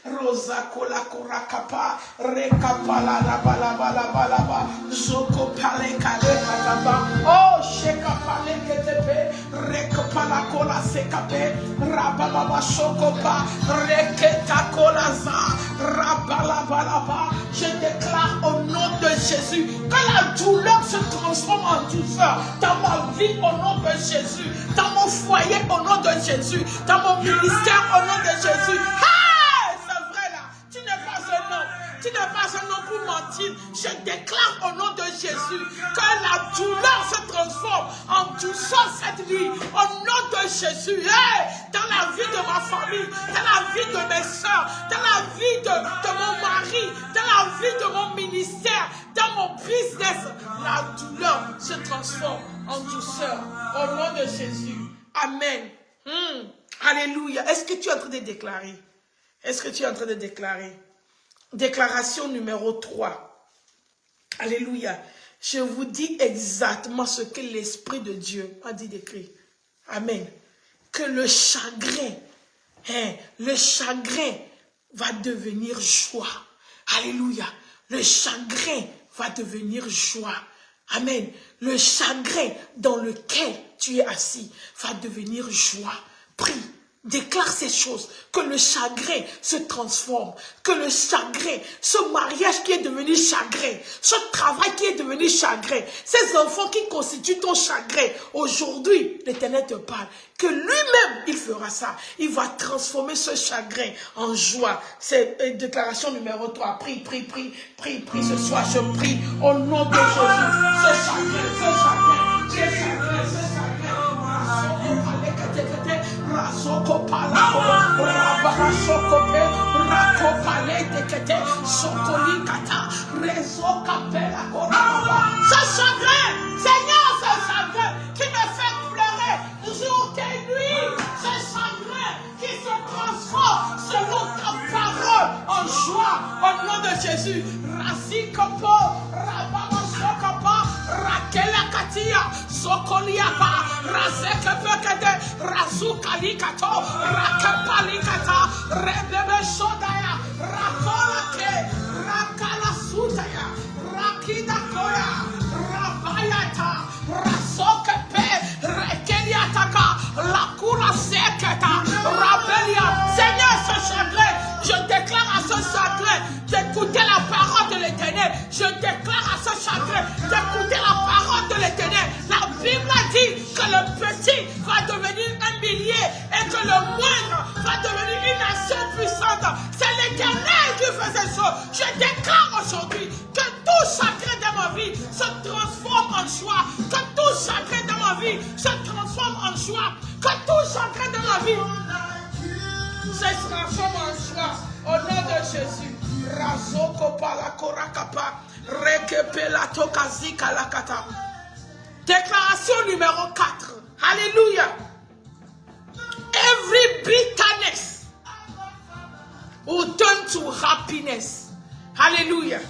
Rosa kola kora kapa, rekapala la bala, zoko pale kale kataba, oh sheka pale ketepe, rekapala kola sekape, rababa shokopa, reketa kola za, rabala balaba. Je déclare au nom de Jésus que la douleur se transforme en douceur dans ma vie au nom de Jésus, dans mon foyer au nom de Jésus, dans mon ministère au nom de Jésus. Tu n'es pas un homme pour mentir. Je déclare au nom de Jésus que la douleur se transforme en douceur cette nuit. Au nom de Jésus, dans la vie de ma famille, dans la vie de mes soeurs, dans la vie de mon mari, dans la vie de mon ministère, dans mon business, la douleur se transforme en douceur. Au nom de Jésus. Amen. Alléluia. Est-ce que tu es en train de déclarer? Est-ce que tu es en train de déclarer? Déclaration numéro 3. Alléluia. Je vous dis exactement ce que l'Esprit de Dieu m'a dit d'écrire. Amen. Que le chagrin va devenir joie. Alléluia. Le chagrin va devenir joie. Amen. Le chagrin dans lequel tu es assis va devenir joie. Prie. Déclare ces choses, que le chagrin se transforme, que le chagrin, ce mariage qui est devenu chagrin, ce travail qui est devenu chagrin, ces enfants qui constituent ton chagrin, aujourd'hui, l'Éternel te parle, que lui-même, il fera ça. Il va transformer ce chagrin en joie. C'est déclaration numéro 3. Prie ce soir, je prie au nom de Jésus. Ce chagrin. Ce chagrin, Seigneur, ce chagrin qui me fait pleurer jour et nuit, ce chagrin qui se transforme selon ta parole en joie, au nom de Jésus. Rasikopo, Rabamasokapa, Rakela Katia, Sokoliapa, Razekepekede, Razukalikato, Rakapalikata, Rebebe Sodaya, Rakolake, Rakala Sutaya, Rakida Koya, Rabayata, Rasokepe, Rekeliataka, Lakura Seketa, Rabelia. Seigneur, ce chagrin, je déclare à ce chagrin d'écouter la parole de l'Éternel. Je déclare à ce chagrin d'écouter la parole de l'Éternel. La Bible a dit que le petit va devenir un millier et que le moindre va devenir une nation puissante. C'est l'Éternel qui fait ces choses. Je déclare aujourd'hui que tout chagrin de ma vie se transforme en joie. Que tout chagrin de ma vie se transforme en joie. Que tout chagrin de ma vie se transforme en joie. Au nom de Jésus. Razoko palakorakapa. Rekepelato kazika lakata. Déclaration numéro 4. Alléluia. Every bitterness will turn to happiness. Hallelujah.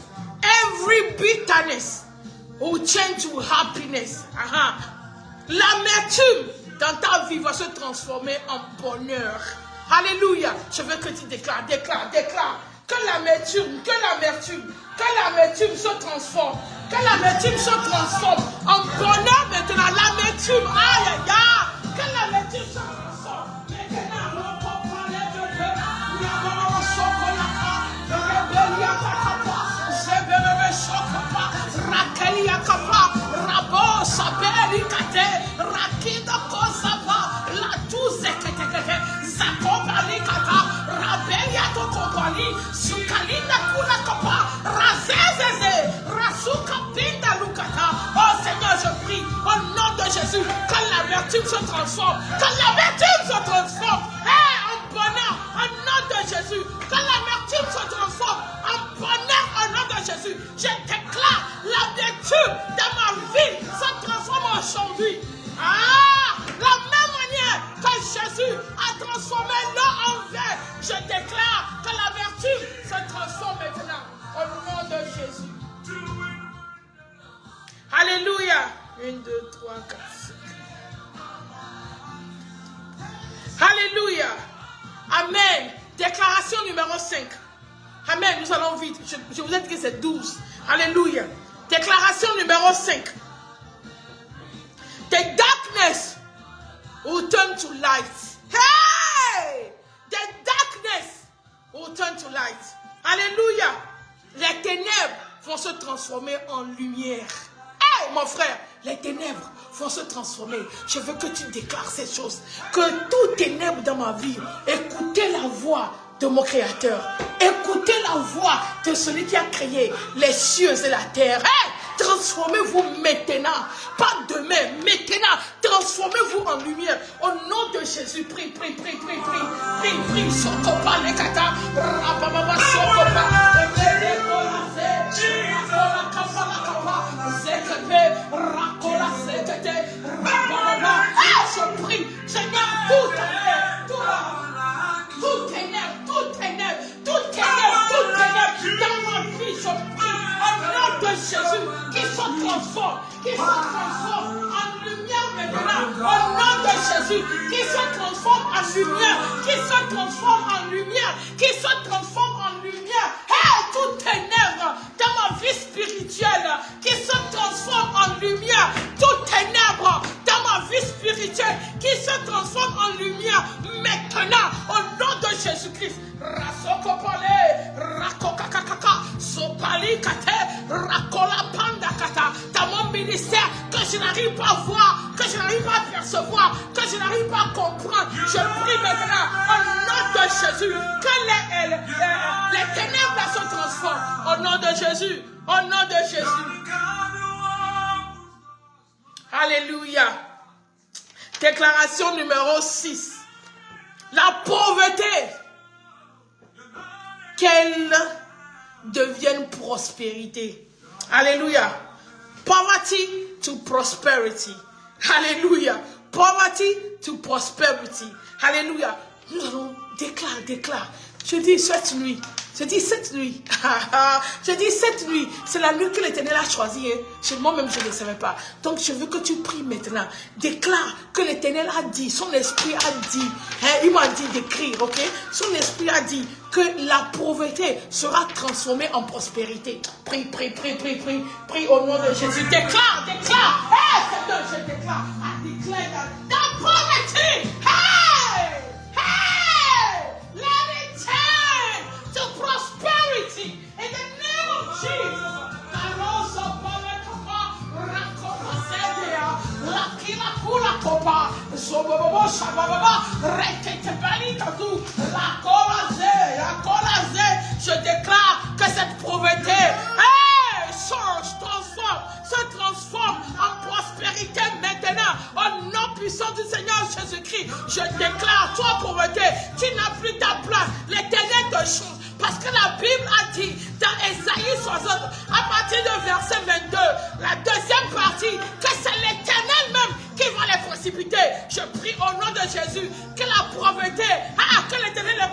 Every bitterness will change to happiness. L'amertume dans ta vie va se transformer en bonheur. Alléluia. Je veux que tu déclares. Que l'amertume se transforme. Que l'amertume se transforme en bonheur maintenant. L'amertume, aïe aïe aïe. Que l'amertume se transforme. Oh Seigneur, je prie au nom de Jésus que l'amertume se transforme, que l'amertume se transforme en bonheur au nom de Jésus, que l'amertume se transforme en bonheur au nom de Jésus. Je déclare l'amertume de ma vie se transforme aujourd'hui. La même manière que Jésus a transformé l'eau en vin, je déclare que l'amertume se transforme maintenant au nom de Jésus. Alléluia. 1, 2, 3, 4, 5. Alléluia. Amen. Déclaration numéro 5. Amen. Nous allons vite. Je vous ai dit que c'est 12. Alléluia. Déclaration numéro 5. The darkness will turn to light. Hey! The darkness will turn to light. Alléluia. Les ténèbres vont se transformer en lumière. Hey, mon frère, les ténèbres vont se transformer. Je veux que tu déclares ces choses. Que tout ténèbre dans ma vie, écoutez la voix de mon Créateur. Écoutez la voix de celui qui a créé les cieux et la terre. Hey! Transformez-vous maintenant, pas demain, maintenant. Transformez-vous en lumière. Au nom de Jésus, prie. Sokopa lekata, rababa sokopa, je prie, Seigneur, tout ténèbre dans ma vie, je prie, au nom de Jésus. Jésus, qu'il se transforme en lumière maintenant, au nom de Jésus, qu'il se transforme en lumière, qu'il se transforme en lumière, qu'il se transforme en lumière. Hey, toute ténèbre dans ma vie spirituelle, qu'il se transforme en lumière, toute ténèbre dans ma vie spirituelle, qu'il se transforme en lumière maintenant, au nom de Jésus-Christ. Rasokopole, rakokakakaka, sopali kate, rakola panda kata. Dans mon ministère, que je n'arrive pas à voir, que je n'arrive pas à percevoir, que je n'arrive pas à comprendre, je prie maintenant, au nom de Jésus, que les ténèbres se transforment. Au nom de Jésus, au nom de Jésus. Alléluia. Déclaration numéro 6. La pauvreté, qu'elle devienne prospérité. Alléluia. Poverty to prosperity. Alléluia. Poverty to prosperity. Alléluia. Nous allons déclare. Je dis cette nuit. Je dis cette nuit, c'est la nuit que l'Éternel a choisie. Moi-même, je ne savais pas. Donc, je veux que tu pries maintenant. Déclare que l'Éternel a dit, son esprit a dit, il m'a dit d'écrire, ok? Son esprit a dit que la pauvreté sera transformée en prospérité. Prie au nom de Jésus. Déclare. Seigneur, je déclare. I declare that poverty, let it turn to prosperity in the name of Jesus. Je déclare que cette pauvreté se transforme en prospérité maintenant au nom puissant du Seigneur Jésus-Christ. Je déclare, toi pauvreté, tu n'as plus ta place. L'Éternel te change. Parce que la Bible a dit dans Ésaïe 60, à partir de verset 22, la deuxième partie, que c'est l'Éternel même qui va les précipiter. Je prie au nom de Jésus que la pauvreté, que l'Éternel la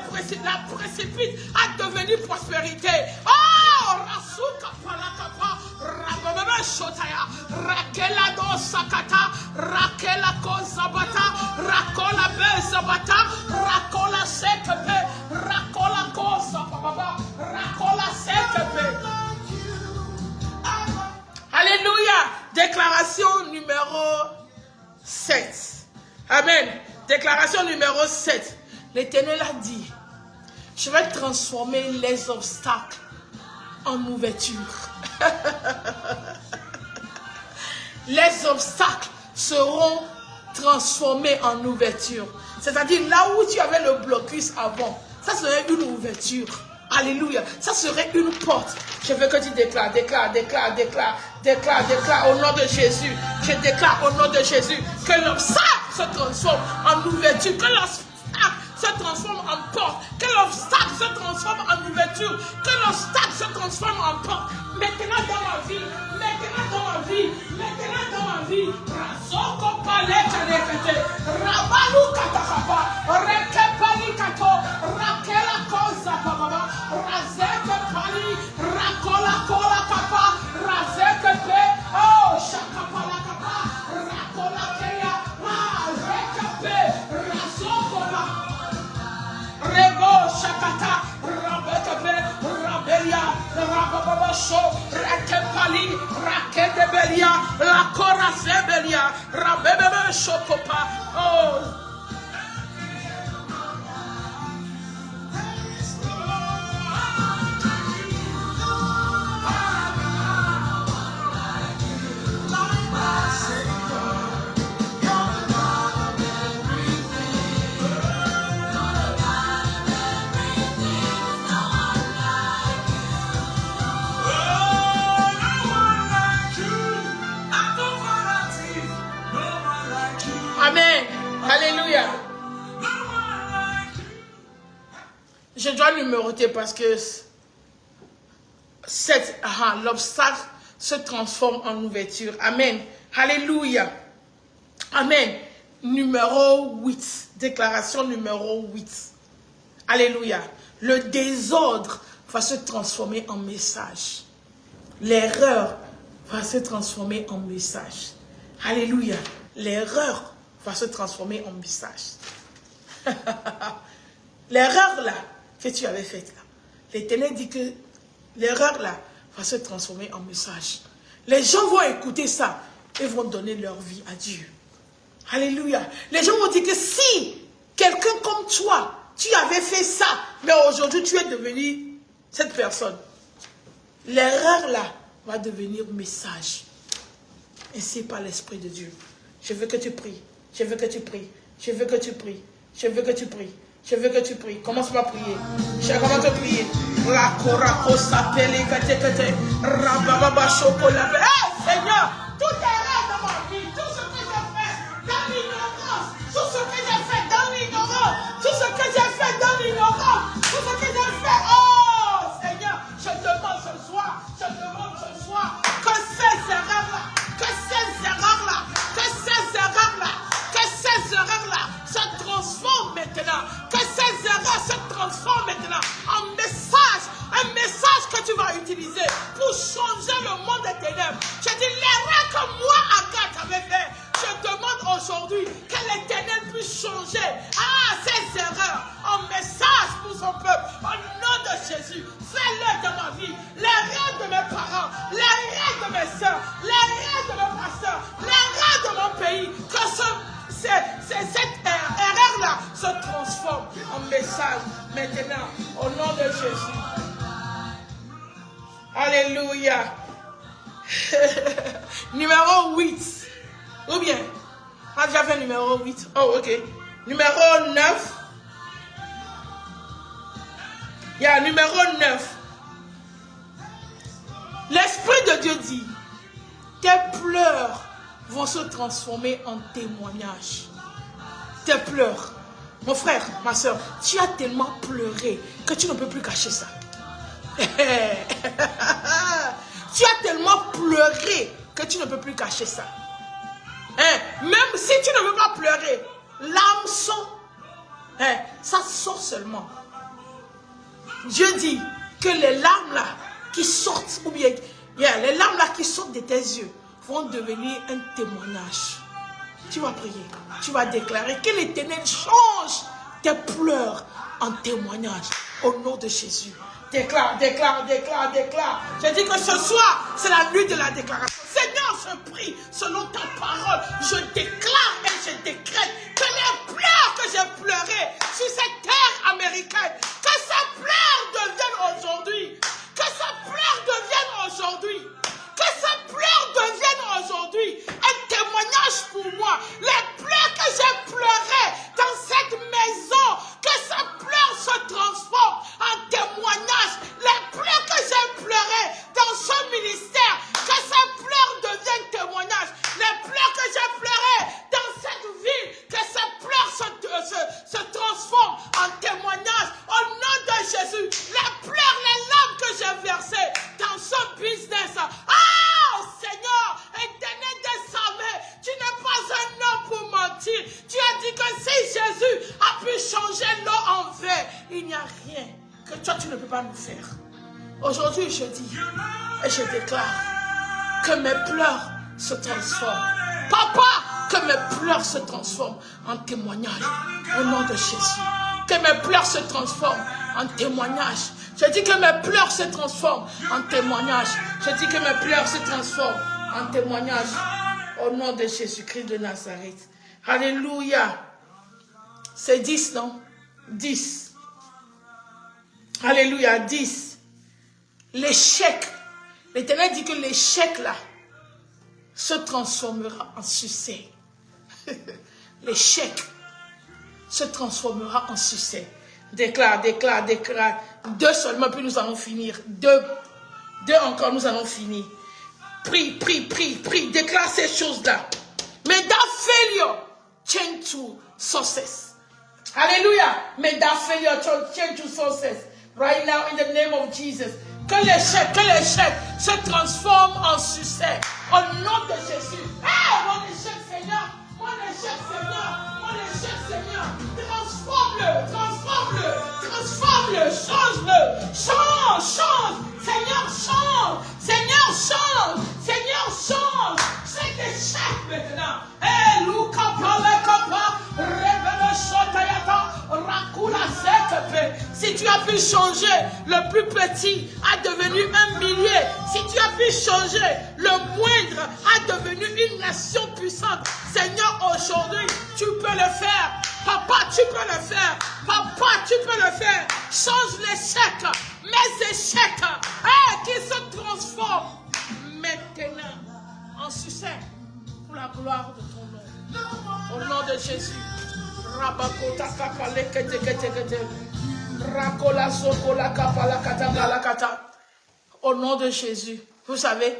précipite à devenir prospérité. Oh, Rasuka Palakapa, Rababa Shotaya, Rakela do Sakata, Rakela Kozabata, Rakola Bezabata, Rakola Sekepe, Rakola Kozababa, Rakola Sekepe. Alléluia. Déclaration numéro 7. Amen. Déclaration numéro 7. L'Éternel a dit, je vais transformer les obstacles en ouverture. Les obstacles seront transformés en ouverture. C'est-à-dire là où tu avais le blocus avant, ça serait une ouverture. Alléluia. Ça serait une porte. Je veux que tu déclares au nom de Jésus. Je déclare au nom de Jésus que l'obstacle se transforme en ouverture. Que l'obstacle se transforme en porte. Que l'obstacle se transforme en ouverture. Que l'obstacle se transforme en porte. Maintenant dans ma vie. Razoko paleta rekete. Rabalu katakapa. Rekepali kato. Rakela koza pababa. Razeke pali. Rakola kola kapa. Razeke pe. Oh, shakapala kapa. Rakola keya. Razeke pe. Razoko ba. Rebo shakata. Rabeke pe. Rabelia. Rababa sho. Rakepali. Rakedebelia. La kora zebelia. Rabebe shokopa. Oh. Amen. Alléluia. Je dois numéroter parce que l'obstacle se transforme en ouverture. Amen. Alléluia. Amen. Numéro 8. Déclaration numéro 8. Alléluia. Le désordre va se transformer en message. L'erreur va se transformer en message. Alléluia. L'erreur va se transformer en message. L'erreur là que tu avais faite là. L'Éternel dit que l'erreur là va se transformer en message. Les gens vont écouter ça et vont donner leur vie à Dieu. Alléluia. Les gens vont dire que si quelqu'un comme toi, tu avais fait ça, mais aujourd'hui tu es devenu cette personne. L'erreur là va devenir message. Ainsi par l'Esprit de Dieu. Je veux que tu pries. Je veux que tu pries. Je veux que tu pries. Je veux que tu pries. Je veux que tu pries. Commence par prier. Comment te prier? Seigneur, tout erreur dans ma vie, tout ce que j'ai fait dans l'ignorance, tout ce que j'ai fait dans l'ignorance, tout ce que j'ai fait dans l'ignorance, tout ce que j'ai fait, oh Seigneur, je demande ce soir que ces erreurs-là, se transforment maintenant, que ces erreurs se transforment maintenant en message, un message que tu vas utiliser pour changer le monde des ténèbres. Je dis l'erreur que moi, Agathe, avait fait, je demande aujourd'hui que l'Éternel puisse changer ces erreurs en message pour son peuple. Au nom de Jésus, fais-le dans ma vie. L'erreur de mes parents, l'erreur de mes soeurs, l'erreur de mes pasteurs, l'erreur de mon pays, que cette erreur-là se transforme en message maintenant, au nom de Jésus. Alléluia. Numéro 8. Ou bien, j'avais numéro 8. Oh, ok. Numéro 9. Il y a numéro 9. L'Esprit de Dieu dit, tes pleurs vont se transformer en témoignages. Tes pleurs. Mon frère, ma soeur, tu as tellement pleuré que tu ne peux plus cacher ça. Tu as tellement pleuré que tu ne peux plus cacher ça. Même si tu ne veux pas pleurer, l'âme sort. Ça sort seulement. Dieu dit que les larmes là qui sortent, ou bien les larmes là qui sortent de tes yeux vont devenir un témoignage. Tu vas prier, tu vas déclarer que l'Éternel change tes pleurs en témoignage au nom de Jésus. Déclare. Je dis que ce soir, c'est la nuit de la déclaration. Seigneur, je prie selon ta parole. Je déclare et je décrète que les pleurs que j'ai pleurés sur cette terre américaine, que ces pleurs deviennent aujourd'hui. Que ces pleurs deviennent aujourd'hui. Que ces pleurs deviennent aujourd'hui un témoignage pour moi. Les pleurs que j'ai pleurés dans cette maison, que ces pleurs se transforment en témoignage. Les pleurs que j'ai pleurés dans ce ministère, que ces pleurs deviennent témoignages. Les pleurs que j'ai pleurés dans cette ville, que ces pleurs se transforment en témoignages. Au nom de Jésus, les pleurs, les larmes que j'ai versées dans ce business. Seigneur, Éternel des armées, tu n'es pas un homme pour mentir. Tu as dit que si Jésus a pu changer l'eau en vin, il n'y a rien que toi tu ne peux pas nous faire. Aujourd'hui, je dis et je déclare que mes pleurs se transforment. Papa, que mes pleurs se transforment en témoignage au nom de Jésus. Que mes pleurs se transforment en témoignage. Je dis que mes pleurs se transforment en témoignage. Je dis que mes pleurs se transforment en témoignage au nom de Jésus-Christ de Nazareth. Alléluia. C'est 10, non? 10. Alléluia, 10. L'échec. L'Éternel dit que l'échec là se transformera en succès. L'échec se transformera en succès. Déclare. 2 seulement, puis nous allons finir. 2 encore, nous allons finir. Prie. Déclare ces choses-là. May that failure change to success. Alléluia. May that failure change to success. Right now, in the name of Jesus. Que l'échec se transforme en succès. Au nom de Jésus. Mon échec, Seigneur. Transforme-le. Change-le. Change. Seigneur, change. maintenant. Eh, Luka Palekapa, Rebele Sotayata, Rakula Sekepe. Si tu as pu changer le plus petit à devenir un millier, si tu as pu changer le moindre à devenir une nation puissante, Seigneur, aujourd'hui, tu peux le faire. Papa, tu peux le faire. Papa, tu peux le faire. Change l'échec, mes échecs, qui se transforment maintenant en succès pour la gloire de ton nom. Au nom de Jésus. Rabakota kapale kete kete kete. Rakola sokola kapala kata kala kata. Au nom de Jésus. Vous savez,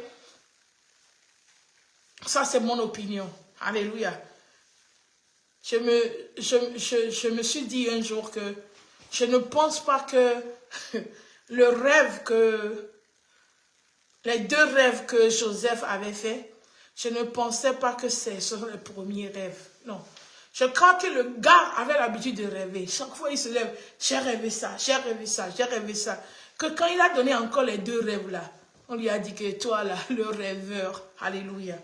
ça c'est mon opinion. Alléluia. Je me suis dit un jour que je ne pense pas que le rêve que, les deux rêves que Joseph avait fait, je ne pensais pas que ce serait le premier rêve. Non. Je crois que le gars avait l'habitude de rêver. Chaque fois il se lève, j'ai rêvé ça, j'ai rêvé ça, j'ai rêvé ça. Que quand il a donné encore les deux rêves là, on lui a dit que toi là, le rêveur, alléluia.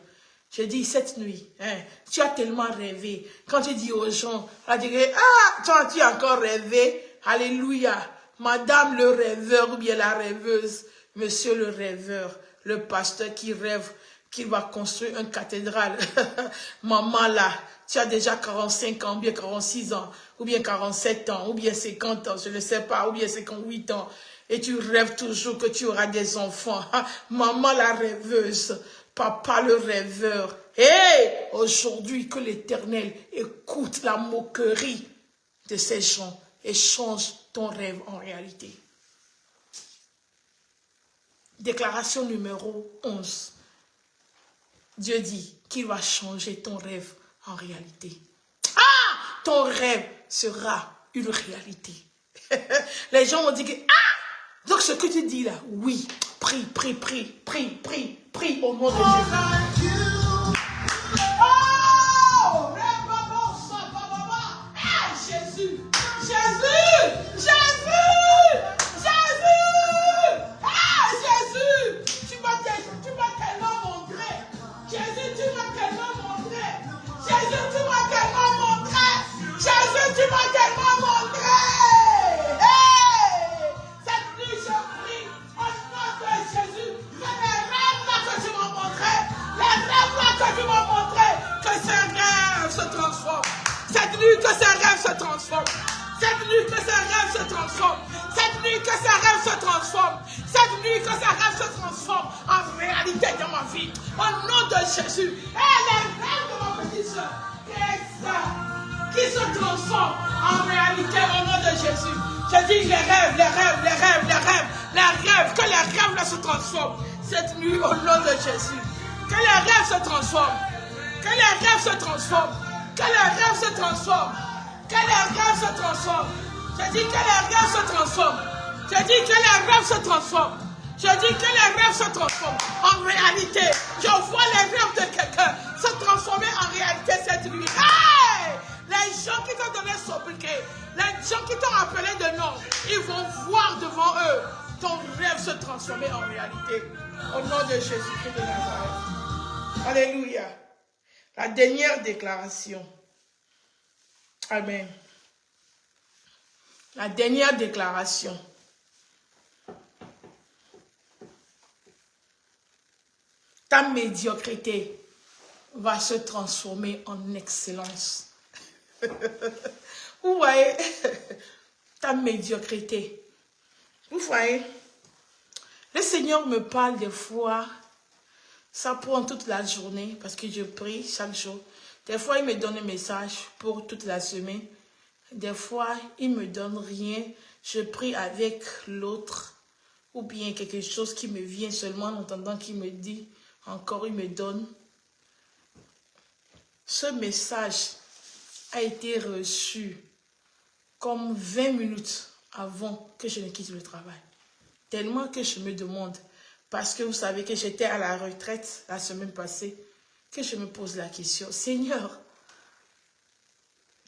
Je dis cette nuit, hein, tu as tellement rêvé. Quand tu dis aux gens, on dit que, ah, toi tu as encore rêvé, alléluia. Madame le rêveur ou bien la rêveuse, monsieur le rêveur, le pasteur qui rêve qu'il va construire une cathédrale. Maman là, tu as déjà 45 ans, ou bien 46 ans, ou bien 47 ans, ou bien 50 ans, je ne sais pas, ou bien 58 ans. Et tu rêves toujours que tu auras des enfants. Maman la rêveuse, papa le rêveur. Et aujourd'hui que l'Éternel écoute la moquerie de ces gens et change ton rêve en réalité. Déclaration numéro 11. Dieu dit qu'il va changer ton rêve en réalité. Ah! Ton rêve sera une réalité. Les gens vont dire que, ah! Donc ce que tu dis là, oui, prie, prie, prie, prie, prie, prie au nom de Jésus. Oh! Ah, Jésus! Jésus! Jésus! Jésus! Ah, Jésus! Tu m'as tellement montré. Jésus, tu m'as tellement montré. Jésus, tu m'as tellement montré. Jésus, tu m'as tellement montré. Hey! Cette nuit, je prie au nom de Jésus que les rêves là que tu m'as montré, les rêves là que tu m'as montré, que ces rêves se transforment. Cette nuit, que ces rêves se transforment. Cette nuit, que ces rêves se transforment. Cette nuit, que ces rêves se transforment. Cette nuit, que ces rêves se transforment en réalité dans ma vie. Au nom de Jésus. Et les rêves de ma petite soeur, qui se transforment en réalité au nom de Jésus. Je dis les rêves, que les rêves là se transforment. Cette nuit, au nom de Jésus. Que les rêves se transforment. Que les rêves se transforment. Que les rêves se transforment. Que les rêves se transforment. Je dis que les rêves se transforment. Je dis que les rêves se transforment. Je dis que les rêves se transforment en réalité. Je vois les rêves de quelqu'un se transformer en réalité cette nuit. Hey! Les gens qui t'ont donné sobriquet, les gens qui t'ont appelé de nom, ils vont voir devant eux ton rêve se transformer en réalité. Au nom de Jésus-Christ de Nazareth. Alléluia. La dernière déclaration. Amen. La dernière déclaration. Ta médiocrité va se transformer en excellence. Vous voyez, ta médiocrité. Vous voyez, le Seigneur me parle des fois, ça prend toute la journée parce que je prie chaque jour. Des fois, il me donne un message pour toute la semaine. Des fois, il ne me donne rien. Je prie avec l'autre. Ou bien quelque chose qui me vient seulement en entendant qu'il me dit. Encore, il me donne. Ce message a été reçu comme 20 minutes avant que je ne quitte le travail. Tellement que je me demande, parce que vous savez que j'étais à la retraite la semaine passée, que je me pose la question, Seigneur,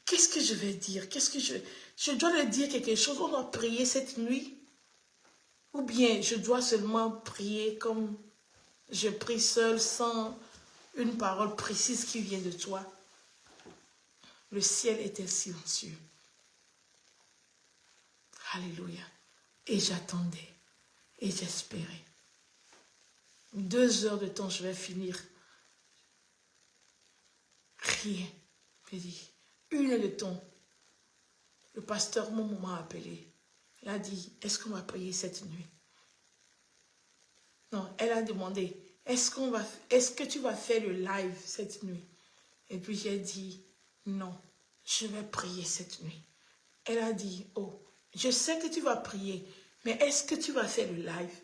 qu'est-ce que je vais dire? Qu'est-ce que je dois leur dire quelque chose? On doit prier cette nuit? Ou bien je dois seulement prier comme je prie seul sans une parole précise qui vient de toi. Le ciel était silencieux. Alléluia. Et j'attendais. Et j'espérais. 2 heures de temps, je vais finir. Rien. Je dis, 1 heure de temps. Le pasteur Momo m'a appelé. Elle a dit, est-ce qu'on va prier cette nuit? Non, elle a demandé, est-ce que tu vas faire le live cette nuit? Et puis j'ai dit, non, je vais prier cette nuit. Elle a dit, oh, je sais que tu vas prier, mais est-ce que tu vas faire le live?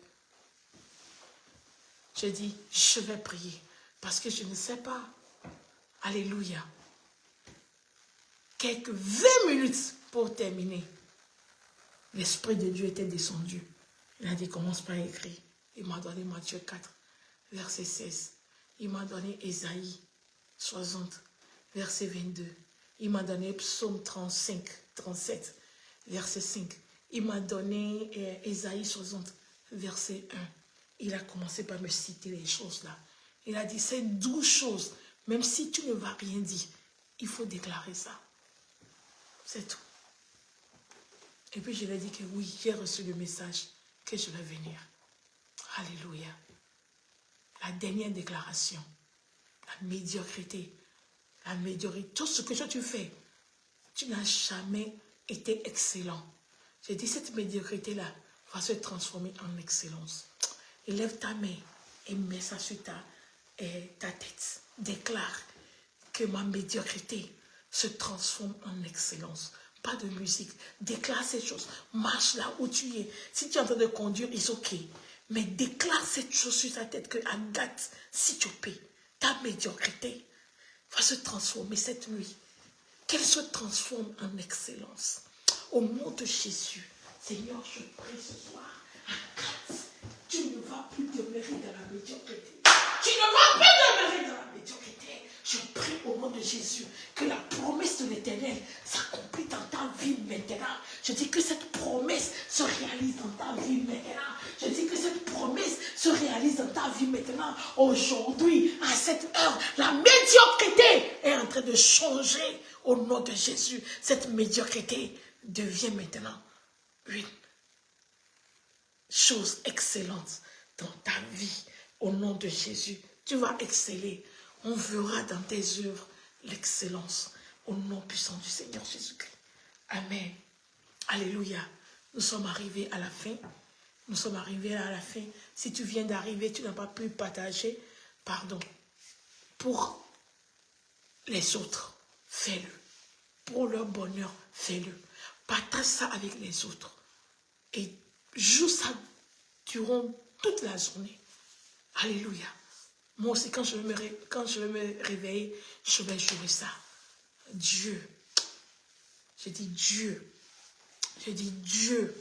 Je dis, je vais prier, parce que je ne sais pas. Alléluia. Quelques 20 minutes pour terminer. L'Esprit de Dieu était descendu. Il a dit, commence par écrire. Il m'a donné Matthieu 4, verset 16. Il m'a donné Ésaïe 60, verset 22. Il m'a donné Psaume 35, 37, verset 5. Il m'a donné Ésaïe 60, verset 1. Il a commencé par me citer les choses là. Il a dit, ces 12 choses, même si tu ne vas rien dire, il faut déclarer ça. C'est tout. Et puis je lui ai dit que oui, j'ai reçu le message que je vais venir. Alléluia. La dernière déclaration. La médiocrité. La médiocrité. Tout ce que tu fais, tu n'as jamais été excellent. J'ai dit, cette médiocrité-là va se transformer en excellence. Lève ta main et mets ça sur ta tête. Déclare que ma médiocrité se transforme en excellence. Pas de musique. Déclare ces choses. Marche là où tu es. Si tu es en train de conduire, c'est ok. Mais déclare cette chose sur ta tête que Agathe, si tu paies, ta médiocrité va se transformer cette nuit. Qu'elle se transforme en excellence. Au nom de Jésus, Seigneur, je prie ce soir. Agathe, tu ne vas plus demeurer dans la médiocrité. Tu ne vas plus demeurer dans la médiocrité. Je prie au nom de Jésus que la promesse de l'Éternel s'accomplit dans ta vie maintenant. Je dis que cette promesse se réalise dans ta vie maintenant. Je dis que cette promesse se réalise dans ta vie maintenant. Aujourd'hui, à cette heure, la médiocrité est en train de changer au nom de Jésus. Cette médiocrité devient maintenant une chose excellente dans ta vie. Au nom de Jésus, tu vas exceller. On verra dans tes œuvres l'excellence. Au nom puissant du Seigneur Jésus-Christ. Amen. Alléluia. Nous sommes arrivés à la fin. Nous sommes arrivés à la fin. Si tu viens d'arriver, tu n'as pas pu partager, pardon. Pour les autres, fais-le. Pour leur bonheur, fais-le. Partage ça avec les autres. Et joue ça durant toute la journée. Alléluia. Moi aussi, quand je vais me réveiller, je vais jouer ça. Dieu. Je dis Dieu. Je dis Dieu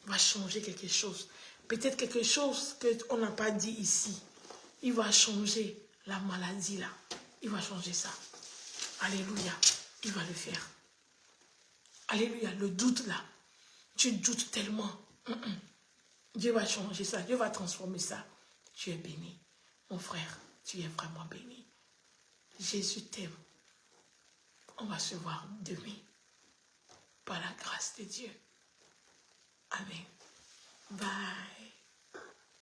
va changer quelque chose. Peut-être quelque chose qu'on n'a pas dit ici. Il va changer la maladie là. Il va changer ça. Alléluia. Il va le faire. Alléluia. Le doute là. Tu doutes tellement. Dieu va changer ça. Dieu va transformer ça. Tu es béni. Mon frère, tu es vraiment béni. Jésus t'aime. On va se voir demain. Par la grâce de Dieu. Amen. Bye.